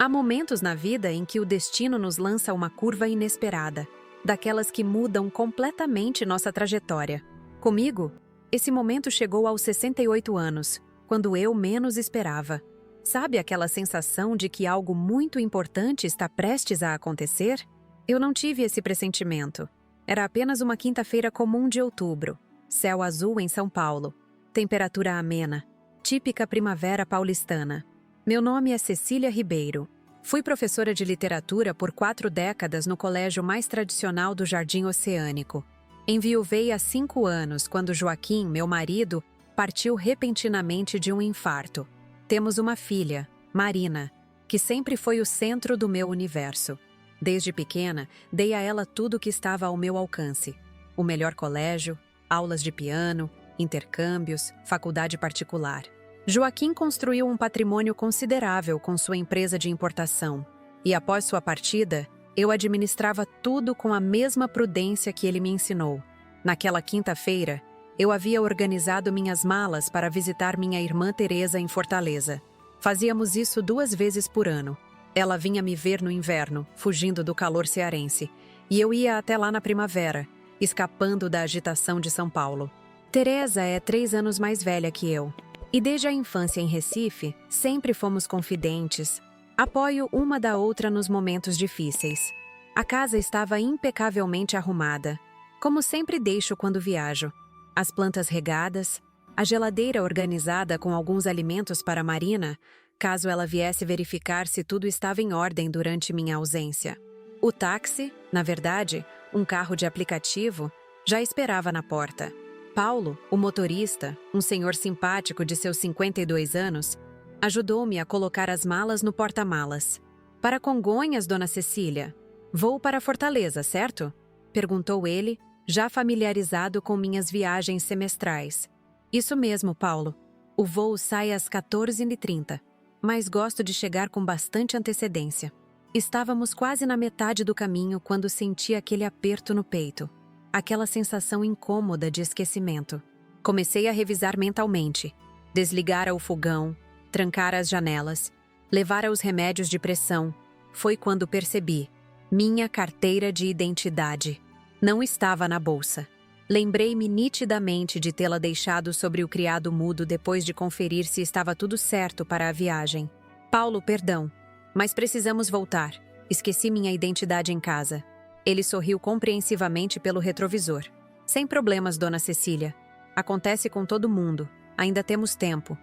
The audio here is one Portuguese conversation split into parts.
Há momentos na vida em que o destino nos lança uma curva inesperada, daquelas que mudam completamente nossa trajetória. Comigo, esse momento chegou aos 68 anos, quando eu menos esperava. Sabe aquela sensação de que algo muito importante está prestes a acontecer? Eu não tive esse pressentimento. Era apenas uma quinta-feira comum de outubro. Céu azul em São Paulo. Temperatura amena. Típica primavera paulistana. Meu nome é Cecília Ribeiro. Fui professora de literatura por 4 décadas no colégio mais tradicional do Jardim Oceânico. Enviuvei há 5 anos, quando Joaquim, meu marido, partiu repentinamente de um infarto. Temos uma filha, Marina, que sempre foi o centro do meu universo. Desde pequena, dei a ela tudo o que estava ao meu alcance. O melhor colégio, aulas de piano, intercâmbios, faculdade particular. Joaquim construiu um patrimônio considerável com sua empresa de importação. E após sua partida, eu administrava tudo com a mesma prudência que ele me ensinou. Naquela quinta-feira, eu havia organizado minhas malas para visitar minha irmã Teresa em Fortaleza. Fazíamos isso 2 vezes por ano. Ela vinha me ver no inverno, fugindo do calor cearense, e eu ia até lá na primavera, escapando da agitação de São Paulo. Teresa é 3 anos mais velha que eu, e desde a infância em Recife, sempre fomos confidentes. Apoio uma da outra nos momentos difíceis. A casa estava impecavelmente arrumada, como sempre deixo quando viajo. As plantas regadas, a geladeira organizada com alguns alimentos para Marina, caso ela viesse verificar se tudo estava em ordem durante minha ausência. O táxi, na verdade, um carro de aplicativo, já esperava na porta. Paulo, o motorista, um senhor simpático de seus 52 anos, ajudou-me a colocar as malas no porta-malas. Para Congonhas, dona Cecília? Vou para Fortaleza, certo? Perguntou ele, já familiarizado com minhas viagens semestrais. Isso mesmo, Paulo. O voo sai às 14h30, mas gosto de chegar com bastante antecedência. Estávamos quase na metade do caminho quando senti aquele aperto no peito, aquela sensação incômoda de esquecimento. Comecei a revisar mentalmente, desligar o fogão, trancar as janelas, levar os remédios de pressão. Foi quando percebi. Minha carteira de identidade não estava na bolsa. Lembrei-me nitidamente de tê-la deixado sobre o criado mudo depois de conferir se estava tudo certo para a viagem. Paulo, perdão, mas precisamos voltar. Esqueci minha identidade em casa. Ele sorriu compreensivamente pelo retrovisor. Sem problemas, dona Cecília. Acontece com todo mundo. Ainda temos tempo.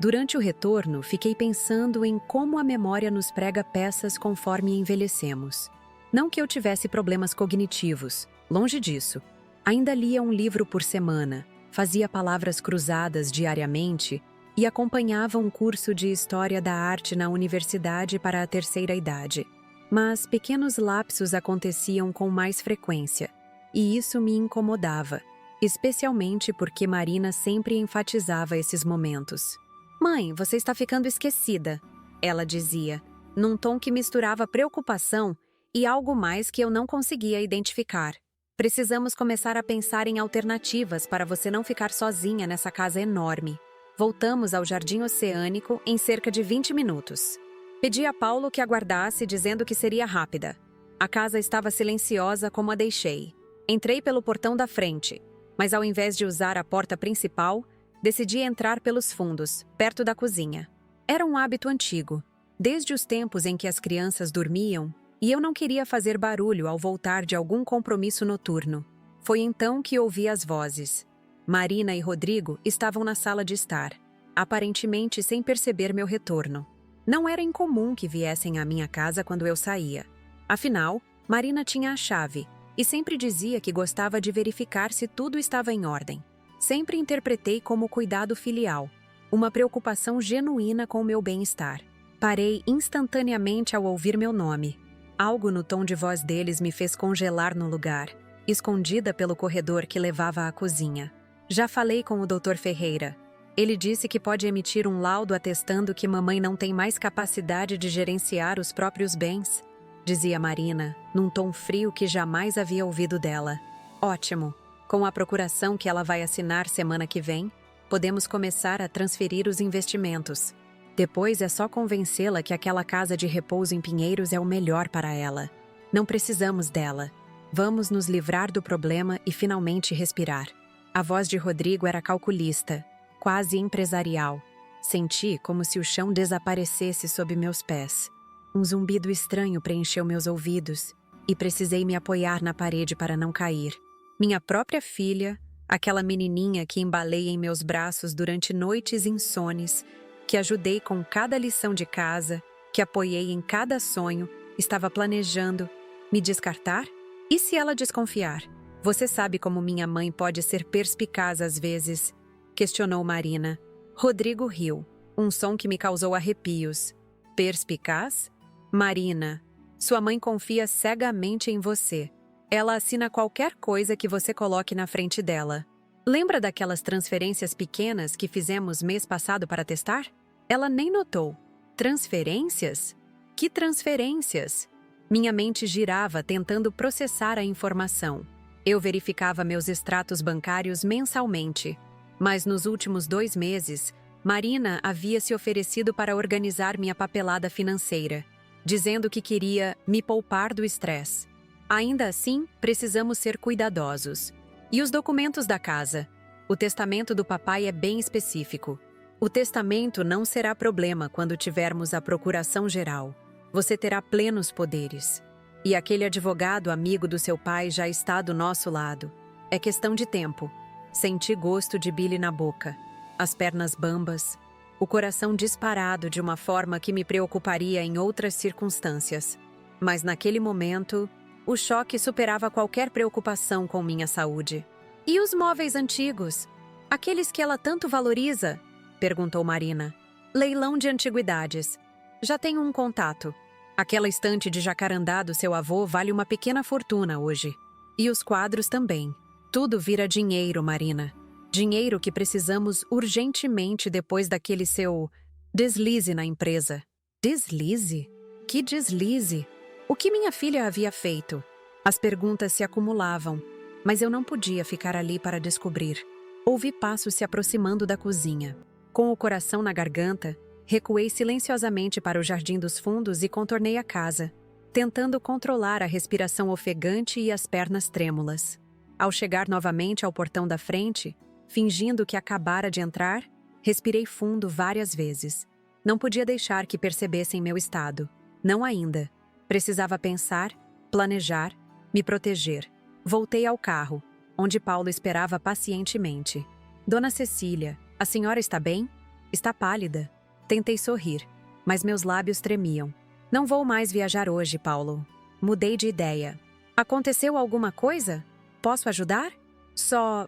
Durante o retorno, fiquei pensando em como a memória nos prega peças conforme envelhecemos. Não que eu tivesse problemas cognitivos, longe disso. Ainda lia um livro por semana, fazia palavras cruzadas diariamente e acompanhava um curso de História da Arte na universidade para a terceira idade. Mas pequenos lapsos aconteciam com mais frequência, e isso me incomodava, especialmente porque Marina sempre enfatizava esses momentos. "Mãe, você está ficando esquecida", ela dizia, num tom que misturava preocupação e algo mais que eu não conseguia identificar. "Precisamos começar a pensar em alternativas para você não ficar sozinha nessa casa enorme." Voltamos ao Jardim Oceânico em cerca de 20 minutos. Pedi a Paulo que aguardasse, dizendo que seria rápida. A casa estava silenciosa como a deixei. Entrei pelo portão da frente, mas ao invés de usar a porta principal, decidi entrar pelos fundos, perto da cozinha. Era um hábito antigo, desde os tempos em que as crianças dormiam, e eu não queria fazer barulho ao voltar de algum compromisso noturno. Foi então que ouvi as vozes. Marina e Rodrigo estavam na sala de estar, aparentemente sem perceber meu retorno. Não era incomum que viessem à minha casa quando eu saía. Afinal, Marina tinha a chave e sempre dizia que gostava de verificar se tudo estava em ordem. Sempre interpretei como cuidado filial, uma preocupação genuína com o meu bem-estar. Parei instantaneamente ao ouvir meu nome. Algo no tom de voz deles me fez congelar no lugar, escondida pelo corredor que levava à cozinha. Já falei com o Dr. Ferreira. Ele disse que pode emitir um laudo atestando que mamãe não tem mais capacidade de gerenciar os próprios bens, dizia Marina, num tom frio que jamais havia ouvido dela. Ótimo. Com a procuração que ela vai assinar semana que vem, podemos começar a transferir os investimentos. Depois é só convencê-la que aquela casa de repouso em Pinheiros é o melhor para ela. Não precisamos dela. Vamos nos livrar do problema e finalmente respirar. A voz de Rodrigo era calculista, quase empresarial. Senti como se o chão desaparecesse sob meus pés. Um zumbido estranho preencheu meus ouvidos e precisei me apoiar na parede para não cair. Minha própria filha, aquela menininha que embalei em meus braços durante noites insones, que ajudei com cada lição de casa, que apoiei em cada sonho, estava planejando me descartar? E se ela desconfiar? Você sabe como minha mãe pode ser perspicaz às vezes? Questionou Marina. Rodrigo riu, um som que me causou arrepios. Perspicaz? Marina, sua mãe confia cegamente em você. Ela assina qualquer coisa que você coloque na frente dela. Lembra daquelas transferências pequenas que fizemos mês passado para testar? Ela nem notou. Transferências? Que transferências? Minha mente girava tentando processar a informação. Eu verificava meus extratos bancários mensalmente. Mas nos últimos 2 meses, Marina havia se oferecido para organizar minha papelada financeira, dizendo que queria me poupar do estresse. Ainda assim, precisamos ser cuidadosos. E os documentos da casa? O testamento do papai é bem específico. O testamento não será problema quando tivermos a procuração geral. Você terá plenos poderes. E aquele advogado amigo do seu pai já está do nosso lado. É questão de tempo. Senti gosto de bile na boca, as pernas bambas, o coração disparado de uma forma que me preocuparia em outras circunstâncias. Mas naquele momento, o choque superava qualquer preocupação com minha saúde. E os móveis antigos? Aqueles que ela tanto valoriza? Perguntou Marina. Leilão de antiguidades. Já tenho um contato. Aquela estante de jacarandá do seu avô vale uma pequena fortuna hoje. E os quadros também. Tudo vira dinheiro, Marina. Dinheiro que precisamos urgentemente depois daquele seu deslize na empresa. Deslize? Que deslize? O que minha filha havia feito? As perguntas se acumulavam, mas eu não podia ficar ali para descobrir. Ouvi passos se aproximando da cozinha. Com o coração na garganta, recuei silenciosamente para o jardim dos fundos e contornei a casa, tentando controlar a respiração ofegante e as pernas trêmulas. Ao chegar novamente ao portão da frente, fingindo que acabara de entrar, respirei fundo várias vezes. Não podia deixar que percebessem meu estado. Não ainda. Precisava pensar, planejar, me proteger. Voltei ao carro, onde Paulo esperava pacientemente. Dona Cecília, a senhora está bem? Está pálida. Tentei sorrir, mas meus lábios tremiam. Não vou mais viajar hoje, Paulo. Mudei de ideia. Aconteceu alguma coisa? Posso ajudar? Só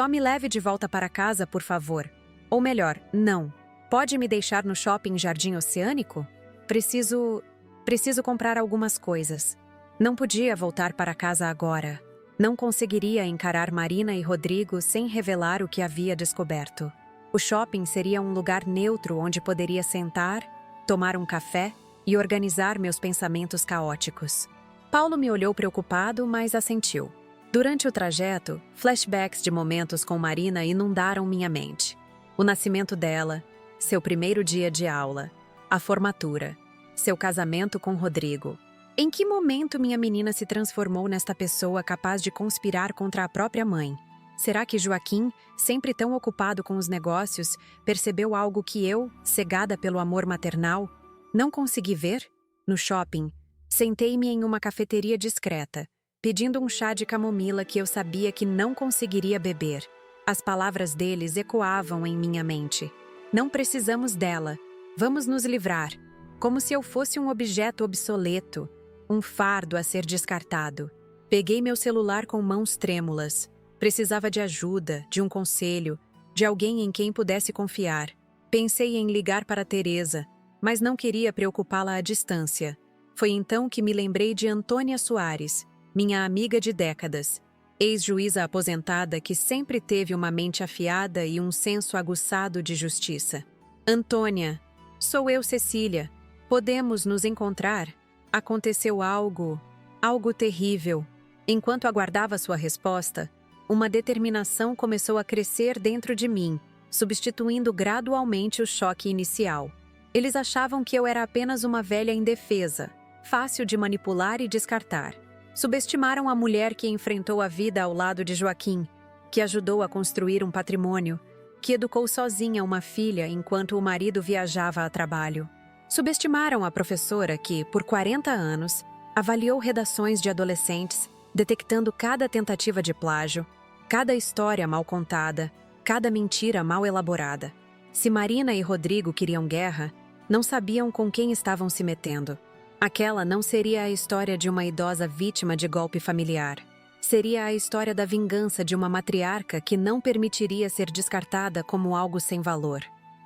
me leve de volta para casa, por favor. Ou melhor, não. Pode me deixar no shopping Jardim Oceânico? Preciso comprar algumas coisas. Não podia voltar para casa agora. Não conseguiria encarar Marina e Rodrigo sem revelar o que havia descoberto. O shopping seria um lugar neutro onde poderia sentar, tomar um café e organizar meus pensamentos caóticos. Paulo me olhou preocupado, mas assentiu. Durante o trajeto, flashbacks de momentos com Marina inundaram minha mente. O nascimento dela, seu primeiro dia de aula, a formatura, seu casamento com Rodrigo. Em que momento minha menina se transformou nesta pessoa capaz de conspirar contra a própria mãe? Será que Joaquim, sempre tão ocupado com os negócios, percebeu algo que eu, cegada pelo amor maternal, não consegui ver? No shopping, sentei-me em uma cafeteria discreta, pedindo um chá de camomila que eu sabia que não conseguiria beber. As palavras deles ecoavam em minha mente. Não precisamos dela. Vamos nos livrar. Como se eu fosse um objeto obsoleto, um fardo a ser descartado. Peguei meu celular com mãos trêmulas. Precisava de ajuda, de um conselho, de alguém em quem pudesse confiar. Pensei em ligar para Teresa, mas não queria preocupá-la à distância. Foi então que me lembrei de Antônia Soares, minha amiga de décadas, ex-juíza aposentada que sempre teve uma mente afiada e um senso aguçado de justiça. Antônia, sou eu, Cecília. Podemos nos encontrar? Aconteceu algo terrível. Enquanto aguardava sua resposta, uma determinação começou a crescer dentro de mim, substituindo gradualmente o choque inicial. Eles achavam que eu era apenas uma velha indefesa, fácil de manipular e descartar. Subestimaram a mulher que enfrentou a vida ao lado de Joaquim, que ajudou a construir um patrimônio, que educou sozinha uma filha enquanto o marido viajava a trabalho. Subestimaram a professora que, por 40 anos, avaliou redações de adolescentes, detectando cada tentativa de plágio, cada história mal contada, cada mentira mal elaborada. Se Marina e Rodrigo queriam guerra, não sabiam com quem estavam se metendo. Aquela não seria a história de uma idosa vítima de golpe familiar. Seria a história da vingança de uma matriarca que não permitiria ser descartada como algo sem valor.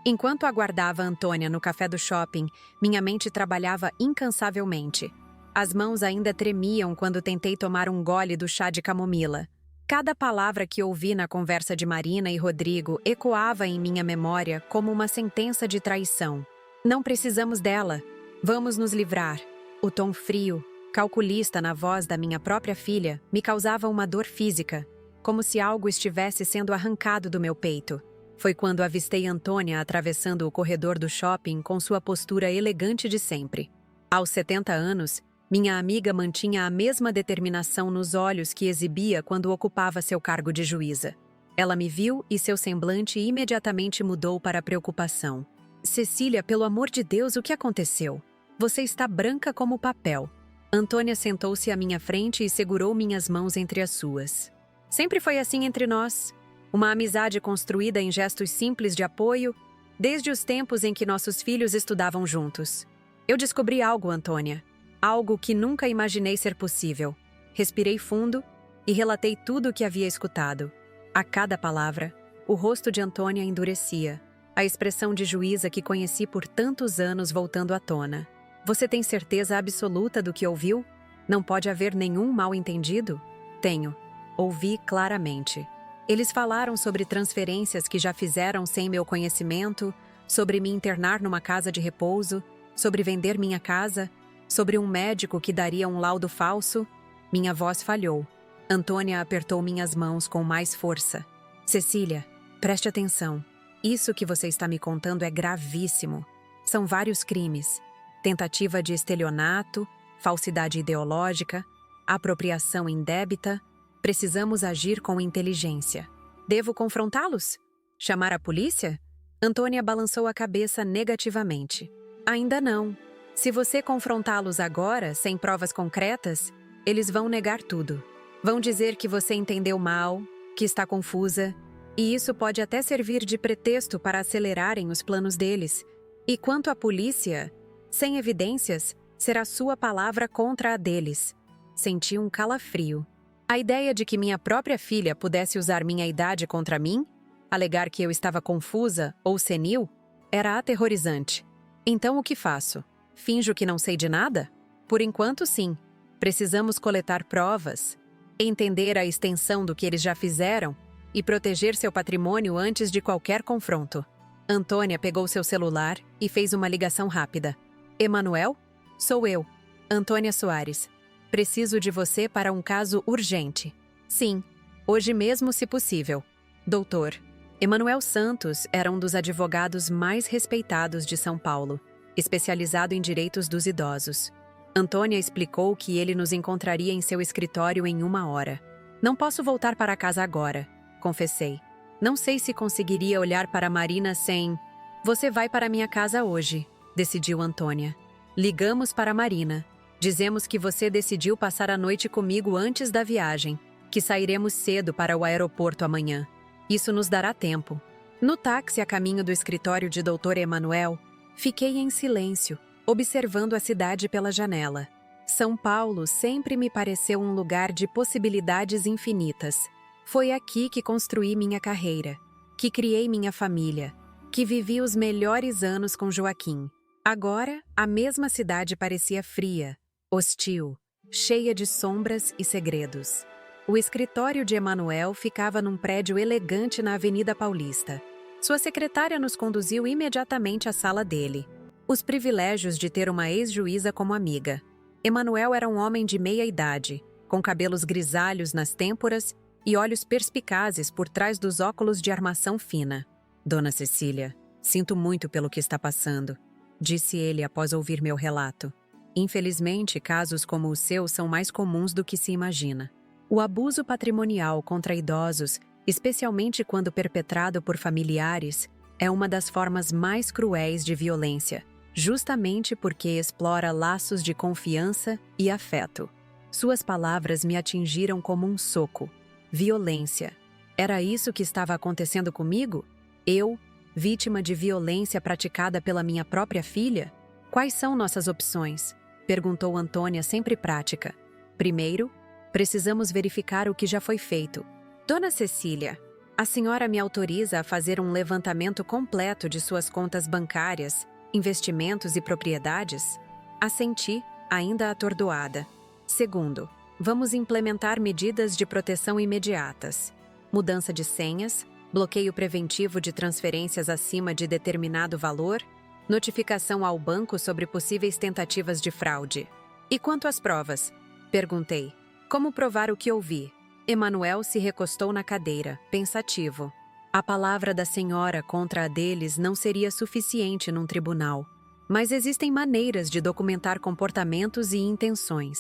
Enquanto aguardava Antônia no café do shopping, minha mente trabalhava incansavelmente. As mãos ainda tremiam quando tentei tomar um gole do chá de camomila. Cada palavra que ouvi na conversa de Marina e Rodrigo ecoava em minha memória como uma sentença de traição. Não precisamos dela. Vamos nos livrar. O tom frio, calculista na voz da minha própria filha me causava uma dor física, como se algo estivesse sendo arrancado do meu peito. Foi quando avistei Antônia atravessando o corredor do shopping com sua postura elegante de sempre. Aos 70 anos, minha amiga mantinha a mesma determinação nos olhos que exibia quando ocupava seu cargo de juíza. Ela me viu e seu semblante imediatamente mudou para preocupação. Cecília, pelo amor de Deus, o que aconteceu? Você está branca como papel. Antônia sentou-se à minha frente e segurou minhas mãos entre as suas. Sempre foi assim entre nós. Uma amizade construída em gestos simples de apoio, desde os tempos em que nossos filhos estudavam juntos. Eu descobri algo, Antônia. Algo que nunca imaginei ser possível. Respirei fundo e relatei tudo o que havia escutado. A cada palavra, o rosto de Antônia endurecia, a expressão de juíza que conheci por tantos anos voltando à tona. Você tem certeza absoluta do que ouviu? Não pode haver nenhum mal-entendido? Tenho. Ouvi claramente. Eles falaram sobre transferências que já fizeram sem meu conhecimento, sobre me internar numa casa de repouso, sobre vender minha casa, sobre um médico que daria um laudo falso. Minha voz falhou. Antônia apertou minhas mãos com mais força. Cecília, preste atenção. Isso que você está me contando é gravíssimo. São vários crimes. Tentativa de estelionato, falsidade ideológica, apropriação indébita. Precisamos agir com inteligência. Devo confrontá-los? Chamar a polícia? Antônia balançou a cabeça negativamente. Ainda não. Se você confrontá-los agora, sem provas concretas, eles vão negar tudo. Vão dizer que você entendeu mal, que está confusa, e isso pode até servir de pretexto para acelerarem os planos deles. E quanto à polícia, sem evidências, será sua palavra contra a deles. Senti um calafrio. A ideia de que minha própria filha pudesse usar minha idade contra mim, alegar que eu estava confusa ou senil, era aterrorizante. Então o que faço? Finjo que não sei de nada? Por enquanto, sim. Precisamos coletar provas, entender a extensão do que eles já fizeram e proteger seu patrimônio antes de qualquer confronto. Antônia pegou seu celular e fez uma ligação rápida. Emanuel? Sou eu, Antônia Soares. Preciso de você para um caso urgente. Sim, hoje mesmo, se possível. Doutor. Emanuel Santos era um dos advogados mais respeitados de São Paulo, especializado em direitos dos idosos. Antônia explicou que ele nos encontraria em seu escritório em 1 hora. Não posso voltar para casa agora, confessei. Não sei se conseguiria olhar para Marina sem... Você vai para minha casa hoje, decidiu Antônia. Ligamos para Marina. Dizemos que você decidiu passar a noite comigo antes da viagem, que sairemos cedo para o aeroporto amanhã. Isso nos dará tempo. No táxi a caminho do escritório de Dr. Emanuel, fiquei em silêncio, observando a cidade pela janela. São Paulo sempre me pareceu um lugar de possibilidades infinitas. Foi aqui que construí minha carreira, que criei minha família, que vivi os melhores anos com Joaquim. Agora, a mesma cidade parecia fria, hostil, cheia de sombras e segredos. O escritório de Emanuel ficava num prédio elegante na Avenida Paulista. Sua secretária nos conduziu imediatamente à sala dele. Os privilégios de ter uma ex-juíza como amiga. Emanuel era um homem de meia idade, com cabelos grisalhos nas têmporas e olhos perspicazes por trás dos óculos de armação fina. Dona Cecília, sinto muito pelo que está passando. disse ele após ouvir meu relato. Infelizmente, casos como o seu são mais comuns do que se imagina. O abuso patrimonial contra idosos, especialmente quando perpetrado por familiares, é uma das formas mais cruéis de violência, justamente porque explora laços de confiança e afeto. Suas palavras me atingiram como um soco. Violência. Era isso que estava acontecendo comigo? Eu, vítima de violência praticada pela minha própria filha? Quais são nossas opções? Perguntou Antônia, sempre prática. Primeiro, precisamos verificar o que já foi feito. Dona Cecília, a senhora me autoriza a fazer um levantamento completo de suas contas bancárias, investimentos e propriedades? Assenti, ainda atordoada. Segundo, vamos implementar medidas de proteção imediatas. Mudança de senhas, bloqueio preventivo de transferências acima de determinado valor, notificação ao banco sobre possíveis tentativas de fraude. E quanto às provas? Perguntei. Como provar o que ouvi? Emanuel se recostou na cadeira, pensativo. A palavra da senhora contra a deles não seria suficiente num tribunal. Mas existem maneiras de documentar comportamentos e intenções.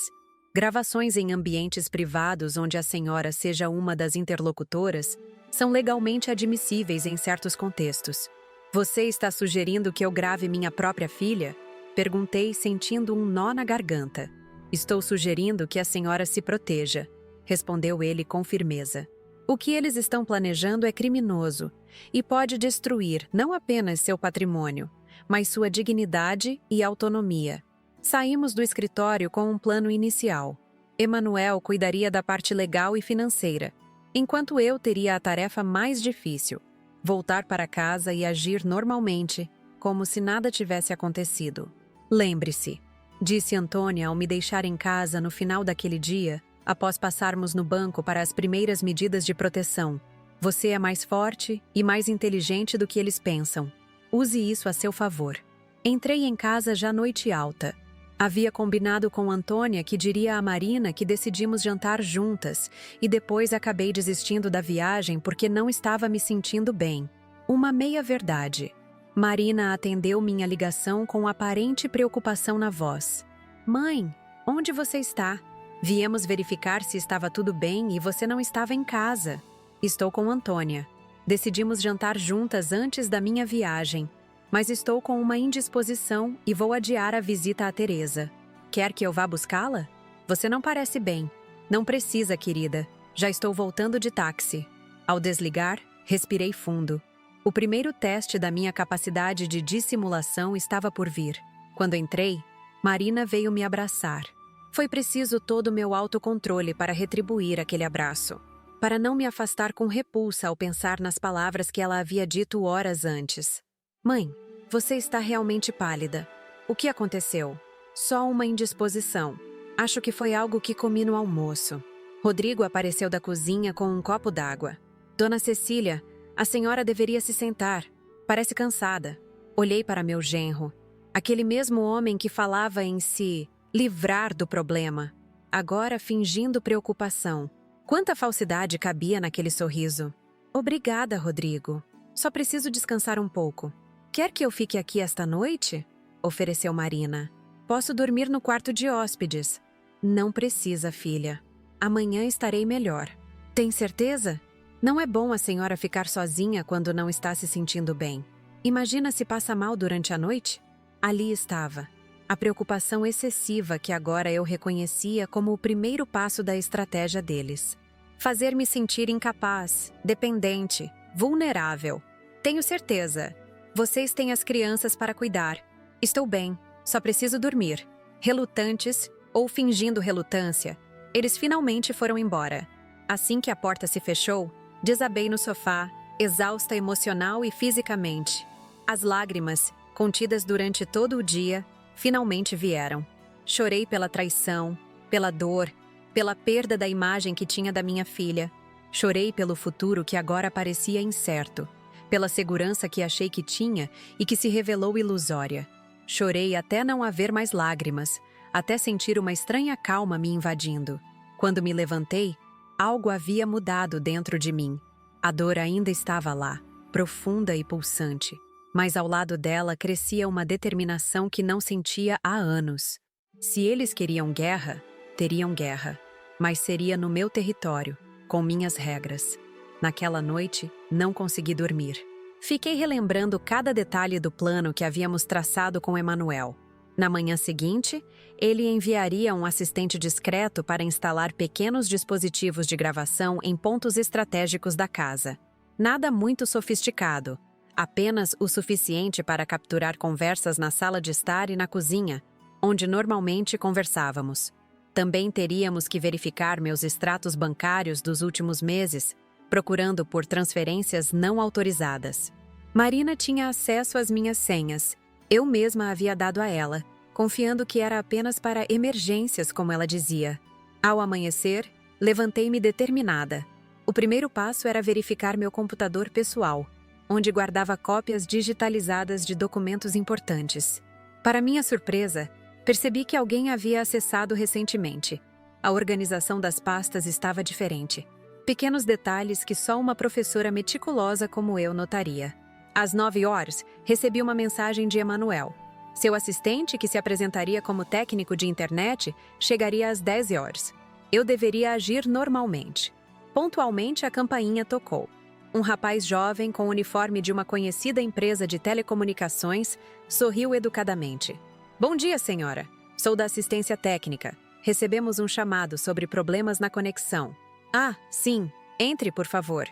Gravações em ambientes privados onde a senhora seja uma das interlocutoras são legalmente admissíveis em certos contextos. Você está sugerindo que eu grave minha própria filha? Perguntei, sentindo um nó na garganta. Estou sugerindo que a senhora se proteja, respondeu ele com firmeza. O que eles estão planejando é criminoso e pode destruir não apenas seu patrimônio, mas sua dignidade e autonomia. Saímos do escritório com um plano inicial. Emanuel cuidaria da parte legal e financeira, enquanto eu teria a tarefa mais difícil: voltar para casa e agir normalmente, como se nada tivesse acontecido. Lembre-se, disse Antônia ao me deixar em casa no final daquele dia, após passarmos no banco para as primeiras medidas de proteção. Você é mais forte e mais inteligente do que eles pensam. Use isso a seu favor. Entrei em casa já noite alta. Havia combinado com Antônia que diria a Marina que decidimos jantar juntas e depois acabei desistindo da viagem porque não estava me sentindo bem. Uma meia-verdade. Marina atendeu minha ligação com aparente preocupação na voz. Mãe, onde você está? Viemos verificar se estava tudo bem e você não estava em casa. Estou com Antônia. Decidimos jantar juntas antes da minha viagem. Mas estou com uma indisposição e vou adiar a visita a Teresa. Quer que eu vá buscá-la? Você não parece bem. Não precisa, querida. Já estou voltando de táxi. Ao desligar, respirei fundo. O primeiro teste da minha capacidade de dissimulação estava por vir. Quando entrei, Marina veio me abraçar. Foi preciso todo o meu autocontrole para retribuir aquele abraço, para não me afastar com repulsa ao pensar nas palavras que ela havia dito horas antes. Mãe, você está realmente pálida. O que aconteceu? Só uma indisposição. Acho que foi algo que comi no almoço. Rodrigo apareceu da cozinha com um copo d'água. Dona Cecília, a senhora deveria se sentar. Parece cansada. Olhei para meu genro. Aquele mesmo homem que falava em se livrar do problema. Agora fingindo preocupação. Quanta falsidade cabia naquele sorriso. Obrigada, Rodrigo. Só preciso descansar um pouco. Quer que eu fique aqui esta noite? Ofereceu Marina. Posso dormir no quarto de hóspedes. Não precisa, filha. Amanhã estarei melhor. Tem certeza? Não é bom a senhora ficar sozinha quando não está se sentindo bem. Imagina se passa mal durante a noite? Ali estava. A preocupação excessiva que agora eu reconhecia como o primeiro passo da estratégia deles. Fazer-me sentir incapaz, dependente, vulnerável. Tenho certeza. Vocês têm as crianças para cuidar. Estou bem, só preciso dormir. Relutantes, ou fingindo relutância, eles finalmente foram embora. Assim que a porta se fechou, desabei no sofá, exausta emocional e fisicamente. As lágrimas, contidas durante todo o dia, finalmente vieram. Chorei pela traição, pela dor, pela perda da imagem que tinha da minha filha. Chorei pelo futuro que agora parecia incerto, pela segurança que achei que tinha e que se revelou ilusória. Chorei até não haver mais lágrimas, até sentir uma estranha calma me invadindo. Quando me levantei, algo havia mudado dentro de mim. A dor ainda estava lá, profunda e pulsante, mas ao lado dela crescia uma determinação que não sentia há anos. Se eles queriam guerra, teriam guerra, mas seria no meu território, com minhas regras. Naquela noite, não consegui dormir. Fiquei relembrando cada detalhe do plano que havíamos traçado com Emanuel. Na manhã seguinte, ele enviaria um assistente discreto para instalar pequenos dispositivos de gravação em pontos estratégicos da casa. Nada muito sofisticado, apenas o suficiente para capturar conversas na sala de estar e na cozinha, onde normalmente conversávamos. Também teríamos que verificar meus extratos bancários dos últimos meses, procurando por transferências não autorizadas. Marina tinha acesso às minhas senhas. Eu mesma havia dado a ela, confiando que era apenas para emergências, como ela dizia. Ao amanhecer, levantei-me determinada. O primeiro passo era verificar meu computador pessoal, onde guardava cópias digitalizadas de documentos importantes. Para minha surpresa, percebi que alguém havia acessado recentemente. A organização das pastas estava diferente. Pequenos detalhes que só uma professora meticulosa como eu notaria. Às 9 horas, recebi uma mensagem de Emanuel. Seu assistente, que se apresentaria como técnico de internet, chegaria às 10 horas. Eu deveria agir normalmente. Pontualmente, a campainha tocou. Um rapaz jovem com o uniforme de uma conhecida empresa de telecomunicações sorriu educadamente. Bom dia, senhora. Sou da assistência técnica. Recebemos um chamado sobre problemas na conexão. Ah, sim. Entre, por favor.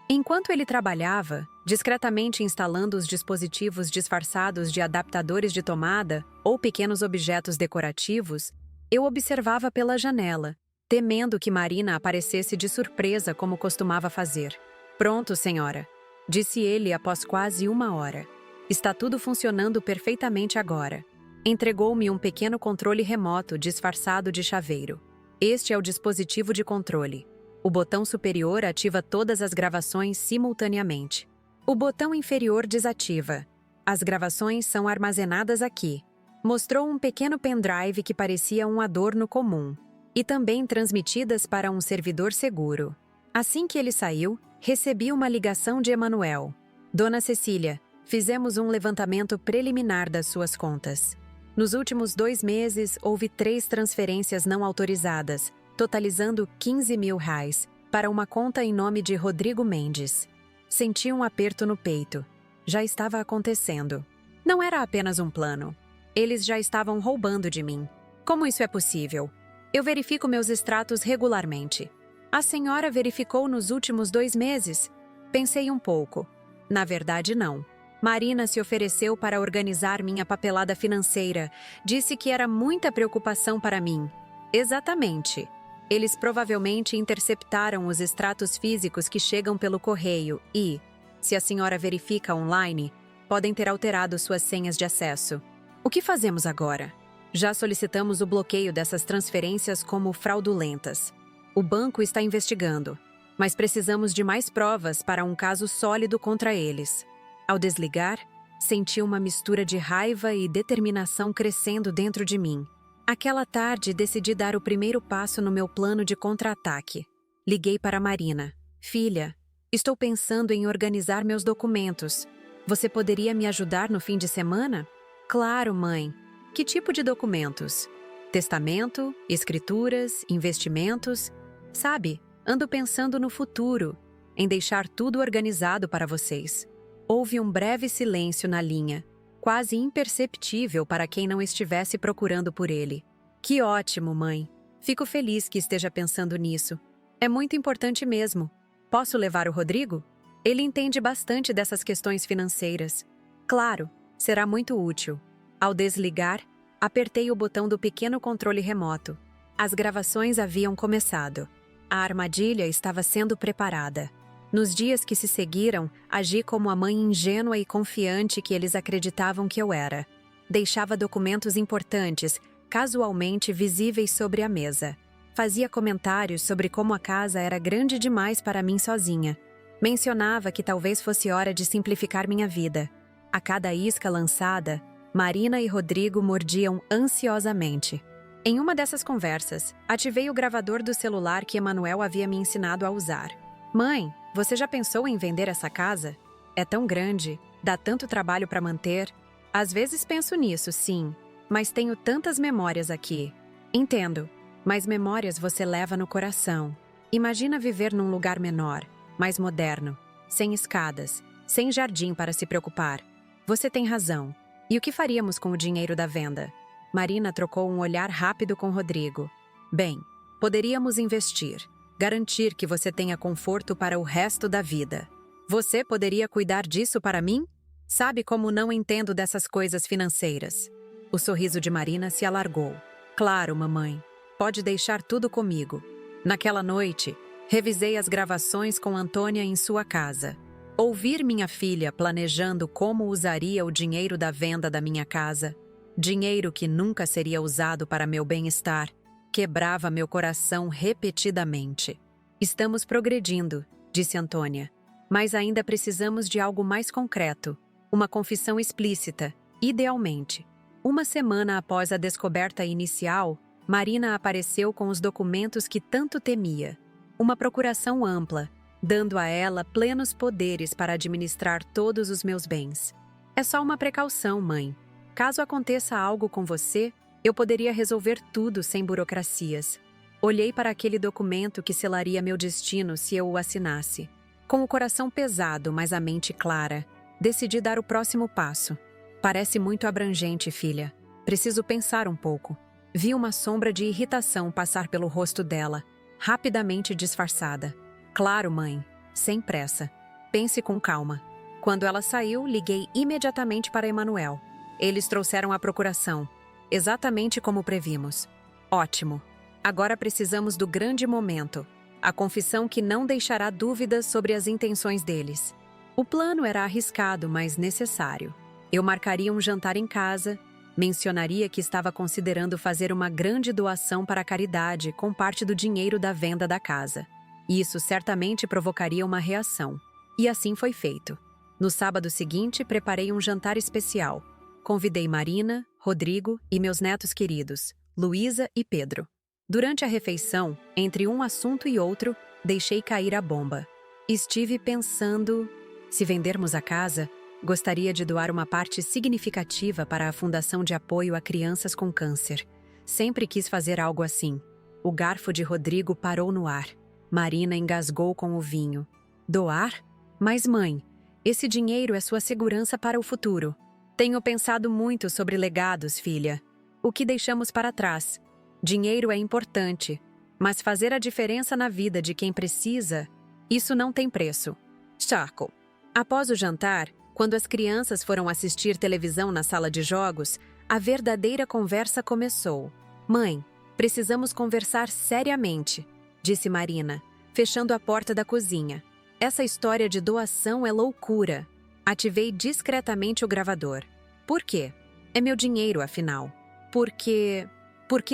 Enquanto ele trabalhava, discretamente instalando os dispositivos disfarçados de adaptadores de tomada ou pequenos objetos decorativos, eu observava pela janela, temendo que Marina aparecesse de surpresa como costumava fazer. Pronto, senhora, disse ele após quase 1 hora. Está tudo funcionando perfeitamente agora. Entregou-me um pequeno controle remoto disfarçado de chaveiro. Este é o dispositivo de controle. O botão superior ativa todas as gravações simultaneamente. O botão inferior desativa. As gravações são armazenadas aqui. Mostrou um pequeno pendrive que parecia um adorno comum. E também transmitidas para um servidor seguro. Assim que ele saiu, recebi uma ligação de Emanuel. Dona Cecília, fizemos um levantamento preliminar das suas contas. Nos últimos 2 meses, houve 3 transferências não autorizadas, totalizando R$ 15.000, para uma conta em nome de Rodrigo Mendes. Senti um aperto no peito. Já estava acontecendo. Não era apenas um plano. Eles já estavam roubando de mim. Como isso é possível? Eu verifico meus extratos regularmente. A senhora verificou nos últimos 2 meses? Pensei um pouco. Na verdade, não. Marina se ofereceu para organizar minha papelada financeira. Disse que era muita preocupação para mim. Exatamente. Eles provavelmente interceptaram os extratos físicos que chegam pelo correio e, se a senhora verifica online, podem ter alterado suas senhas de acesso. O que fazemos agora? Já solicitamos o bloqueio dessas transferências como fraudulentas. O banco está investigando, mas precisamos de mais provas para um caso sólido contra eles. Ao desligar, senti uma mistura de raiva e determinação crescendo dentro de mim. Aquela tarde, decidi dar o primeiro passo no meu plano de contra-ataque. Liguei para Marina. Filha, estou pensando em organizar meus documentos. Você poderia me ajudar no fim de semana? Claro, mãe. Que tipo de documentos? Testamento, escrituras, investimentos? Sabe, ando pensando no futuro, em deixar tudo organizado para vocês. Houve um breve silêncio na linha, quase imperceptível para quem não estivesse procurando por ele. Que ótimo, mãe. Fico feliz que esteja pensando nisso. É muito importante mesmo. Posso levar o Rodrigo? Ele entende bastante dessas questões financeiras. Claro, será muito útil. Ao desligar, apertei o botão do pequeno controle remoto. As gravações haviam começado. A armadilha estava sendo preparada. Nos dias que se seguiram, agi como a mãe ingênua e confiante que eles acreditavam que eu era. Deixava documentos importantes, casualmente visíveis sobre a mesa. Fazia comentários sobre como a casa era grande demais para mim sozinha. Mencionava que talvez fosse hora de simplificar minha vida. A cada isca lançada, Marina e Rodrigo mordiam ansiosamente. Em uma dessas conversas, ativei o gravador do celular que Emanuel havia me ensinado a usar. Mãe, você já pensou em vender essa casa? É tão grande. Dá tanto trabalho para manter. Às vezes penso nisso, sim, mas tenho tantas memórias aqui. Entendo, mas memórias você leva no coração. Imagina viver num lugar menor, mais moderno, sem escadas, sem jardim para se preocupar. Você tem razão. E o que faríamos com o dinheiro da venda? Marina trocou um olhar rápido com Rodrigo. Bem, poderíamos investir, garantir que você tenha conforto para o resto da vida. Você poderia cuidar disso para mim? Sabe como não entendo dessas coisas financeiras? O sorriso de Marina se alargou. Claro, mamãe. Pode deixar tudo comigo. Naquela noite, revisei as gravações com Antônia em sua casa. Ouvir minha filha planejando como usaria o dinheiro da venda da minha casa, dinheiro que nunca seria usado para meu bem-estar, quebrava meu coração repetidamente. Estamos progredindo, disse Antônia, mas ainda precisamos de algo mais concreto, uma confissão explícita, idealmente. Uma semana após a descoberta inicial, Marina apareceu com os documentos que tanto temia. Uma procuração ampla, dando a ela plenos poderes para administrar todos os meus bens. É só uma precaução, mãe. Caso aconteça algo com você, eu poderia resolver tudo sem burocracias. Olhei para aquele documento que selaria meu destino se eu o assinasse. Com o coração pesado, mas a mente clara, decidi dar o próximo passo. Parece muito abrangente, filha. Preciso pensar um pouco. Vi uma sombra de irritação passar pelo rosto dela, rapidamente disfarçada. Claro, mãe. Sem pressa. Pense com calma. Quando ela saiu, liguei imediatamente para Emanuel. Eles trouxeram a procuração, exatamente como previmos. Ótimo. Agora precisamos do grande momento, a confissão que não deixará dúvidas sobre as intenções deles. O plano era arriscado, mas necessário. Eu marcaria um jantar em casa, mencionaria que estava considerando fazer uma grande doação para a caridade com parte do dinheiro da venda da casa. Isso certamente provocaria uma reação. E assim foi feito. No sábado seguinte, preparei um jantar especial. Convidei Marina, Rodrigo e meus netos queridos, Luísa e Pedro. Durante a refeição, entre um assunto e outro, deixei cair a bomba. Estive pensando, se vendermos a casa, gostaria de doar uma parte significativa para a Fundação de Apoio a Crianças com Câncer. Sempre quis fazer algo assim. O garfo de Rodrigo parou no ar. Marina engasgou com o vinho. Doar? Mas mãe, esse dinheiro é sua segurança para o futuro. Tenho pensado muito sobre legados, filha. O que deixamos para trás? Dinheiro é importante, mas fazer a diferença na vida de quem precisa, isso não tem preço. Charco. Após o jantar, quando as crianças foram assistir televisão na sala de jogos, a verdadeira conversa começou. Mãe, precisamos conversar seriamente, disse Marina, fechando a porta da cozinha. Essa história de doação é loucura. Ativei discretamente o gravador. Por quê? É meu dinheiro, afinal. Porque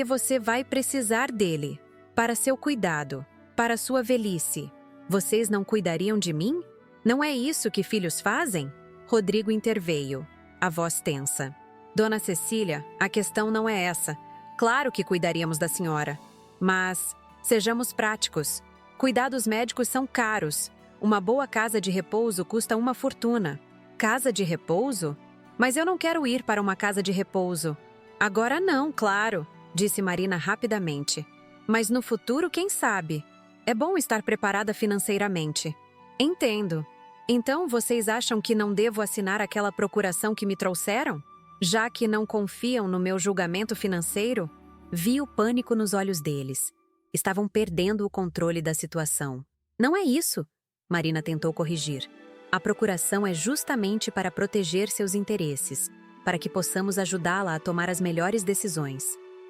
você vai precisar dele. Para seu cuidado. Para sua velhice. Vocês não cuidariam de mim? Não é isso que filhos fazem? Rodrigo interveio, a voz tensa. Dona Cecília, a questão não é essa. Claro que cuidaríamos da senhora. Mas, sejamos práticos. Cuidados médicos são caros. Uma boa casa de repouso custa uma fortuna. Casa de repouso? Mas eu não quero ir para uma casa de repouso. Agora não, claro, disse Marina rapidamente. Mas no futuro, quem sabe? É bom estar preparada financeiramente. Entendo. Então, vocês acham que não devo assinar aquela procuração que me trouxeram? Já que não confiam no meu julgamento financeiro? Vi o pânico nos olhos deles. Estavam perdendo o controle da situação. Não é isso, Marina tentou corrigir. A procuração é justamente para proteger seus interesses, para que possamos ajudá-la a tomar as melhores decisões.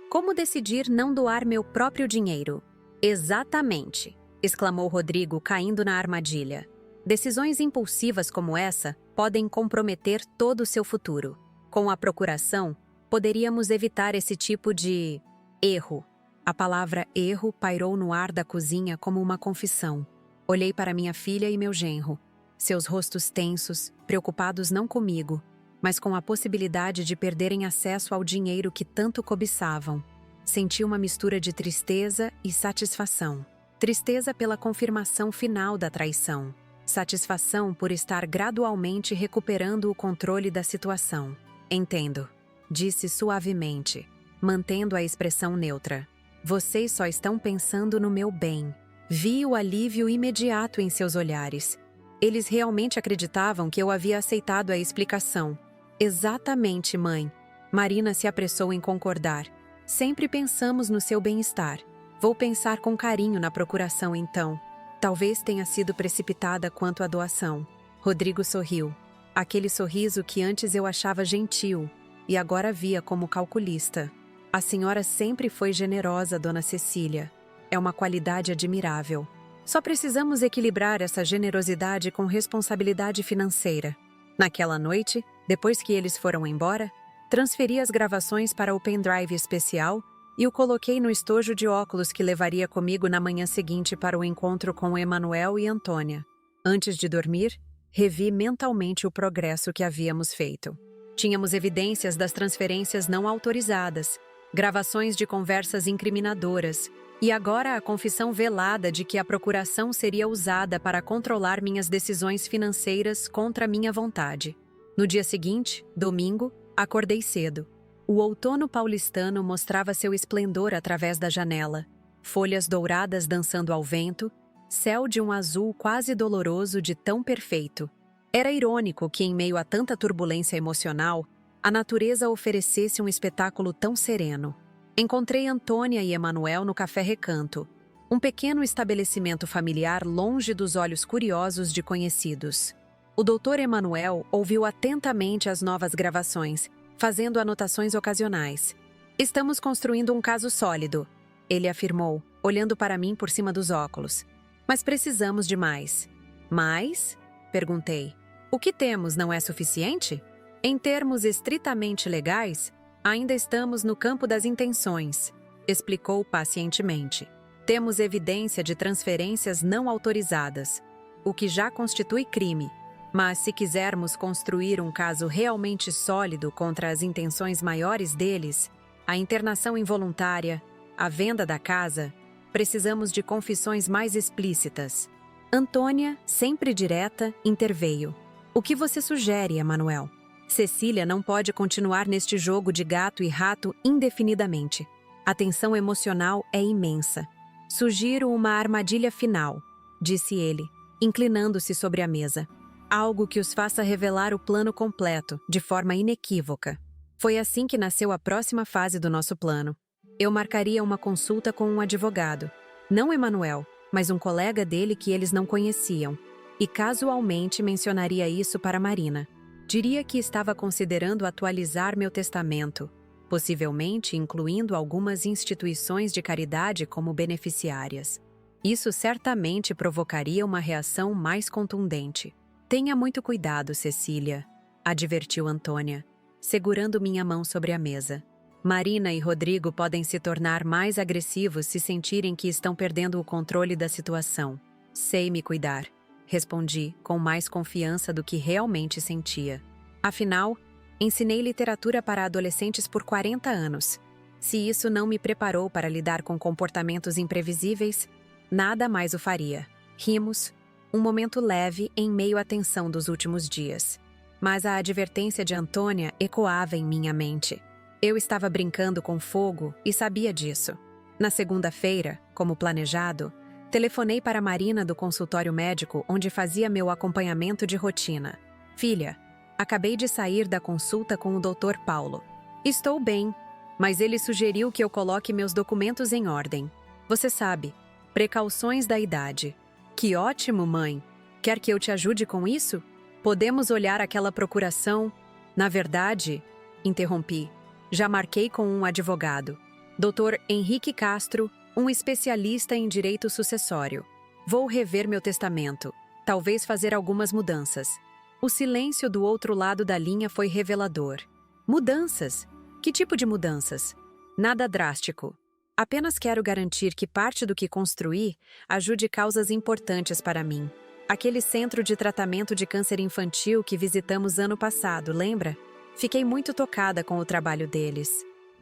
Como decidir não doar meu próprio dinheiro? Exatamente, exclamou Rodrigo, caindo na armadilha. Decisões impulsivas como essa podem comprometer todo o seu futuro. Com a procuração, poderíamos evitar esse tipo de erro. A palavra erro pairou no ar da cozinha como uma confissão. Olhei para minha filha e meu genro. Seus rostos tensos, preocupados não comigo, mas com a possibilidade de perderem acesso ao dinheiro que tanto cobiçavam. Senti uma mistura de tristeza e satisfação. Tristeza pela confirmação final da traição. Satisfação por estar gradualmente recuperando o controle da situação. Entendo, disse suavemente, mantendo a expressão neutra. Vocês só estão pensando no meu bem. Vi o alívio imediato em seus olhares. Eles realmente acreditavam que eu havia aceitado a explicação. Exatamente, mãe. Marina se apressou em concordar. Sempre pensamos no seu bem-estar. Vou pensar com carinho na procuração, então. Talvez tenha sido precipitada quanto à doação. Rodrigo sorriu. Aquele sorriso que antes eu achava gentil e agora via como calculista. A senhora sempre foi generosa, dona Cecília. É uma qualidade admirável. Só precisamos equilibrar essa generosidade com responsabilidade financeira. Naquela noite, depois que eles foram embora, transferi as gravações para o pendrive especial e o coloquei no estojo de óculos que levaria comigo na manhã seguinte para o encontro com Emanuel e Antônia. Antes de dormir, revi mentalmente o progresso que havíamos feito. Tínhamos evidências das transferências não autorizadas, gravações de conversas incriminadoras, e agora a confissão velada de que a procuração seria usada para controlar minhas decisões financeiras contra minha vontade. No dia seguinte, domingo, acordei cedo. O outono paulistano mostrava seu esplendor através da janela. Folhas douradas dançando ao vento, céu de um azul quase doloroso de tão perfeito. Era irônico que, em meio a tanta turbulência emocional, a natureza oferecesse um espetáculo tão sereno. Encontrei Antônia e Emanuel no Café Recanto, um pequeno estabelecimento familiar longe dos olhos curiosos de conhecidos. O doutor Emanuel ouviu atentamente as novas gravações, fazendo anotações ocasionais. Estamos construindo um caso sólido, ele afirmou, olhando para mim por cima dos óculos. Mas precisamos de mais. Mais? Perguntei. O que temos não é suficiente? Em termos estritamente legais, ainda estamos no campo das intenções, explicou pacientemente. Temos evidência de transferências não autorizadas, o que já constitui crime. Mas se quisermos construir um caso realmente sólido contra as intenções maiores deles, a internação involuntária, a venda da casa, precisamos de confissões mais explícitas. Antônia, sempre direta, interveio. O que você sugere, Emanuel? Cecília não pode continuar neste jogo de gato e rato indefinidamente. A tensão emocional é imensa. Sugiro uma armadilha final, disse ele, inclinando-se sobre a mesa. Algo que os faça revelar o plano completo, de forma inequívoca. Foi assim que nasceu a próxima fase do nosso plano. Eu marcaria uma consulta com um advogado. Não Emanuel, mas um colega dele que eles não conheciam. E casualmente mencionaria isso para Marina. Diria que estava considerando atualizar meu testamento, possivelmente incluindo algumas instituições de caridade como beneficiárias. Isso certamente provocaria uma reação mais contundente. Tenha muito cuidado, Cecília, advertiu Antônia, segurando minha mão sobre a mesa. Marina e Rodrigo podem se tornar mais agressivos se sentirem que estão perdendo o controle da situação. Sei me cuidar, respondi com mais confiança do que realmente sentia. Afinal, ensinei literatura para adolescentes por 40 anos. Se isso não me preparou para lidar com comportamentos imprevisíveis, nada mais o faria. Rimos, um momento leve em meio à tensão dos últimos dias. Mas a advertência de Antônia ecoava em minha mente. Eu estava brincando com fogo e sabia disso. Na segunda-feira, como planejado, telefonei para Marina do consultório médico onde fazia meu acompanhamento de rotina. Filha, acabei de sair da consulta com o Dr. Paulo. Estou bem, mas ele sugeriu que eu coloque meus documentos em ordem. Você sabe, precauções da idade. Que ótimo, mãe! Quer que eu te ajude com isso? Podemos olhar aquela procuração? Na verdade, interrompi, já marquei com um advogado. Dr. Henrique Castro, um especialista em direito sucessório. Vou rever meu testamento, talvez fazer algumas mudanças. O silêncio do outro lado da linha foi revelador. Mudanças? Que tipo de mudanças? Nada drástico. Apenas quero garantir que parte do que construí ajude causas importantes para mim. Aquele centro de tratamento de câncer infantil que visitamos ano passado, lembra? Fiquei muito tocada com o trabalho deles.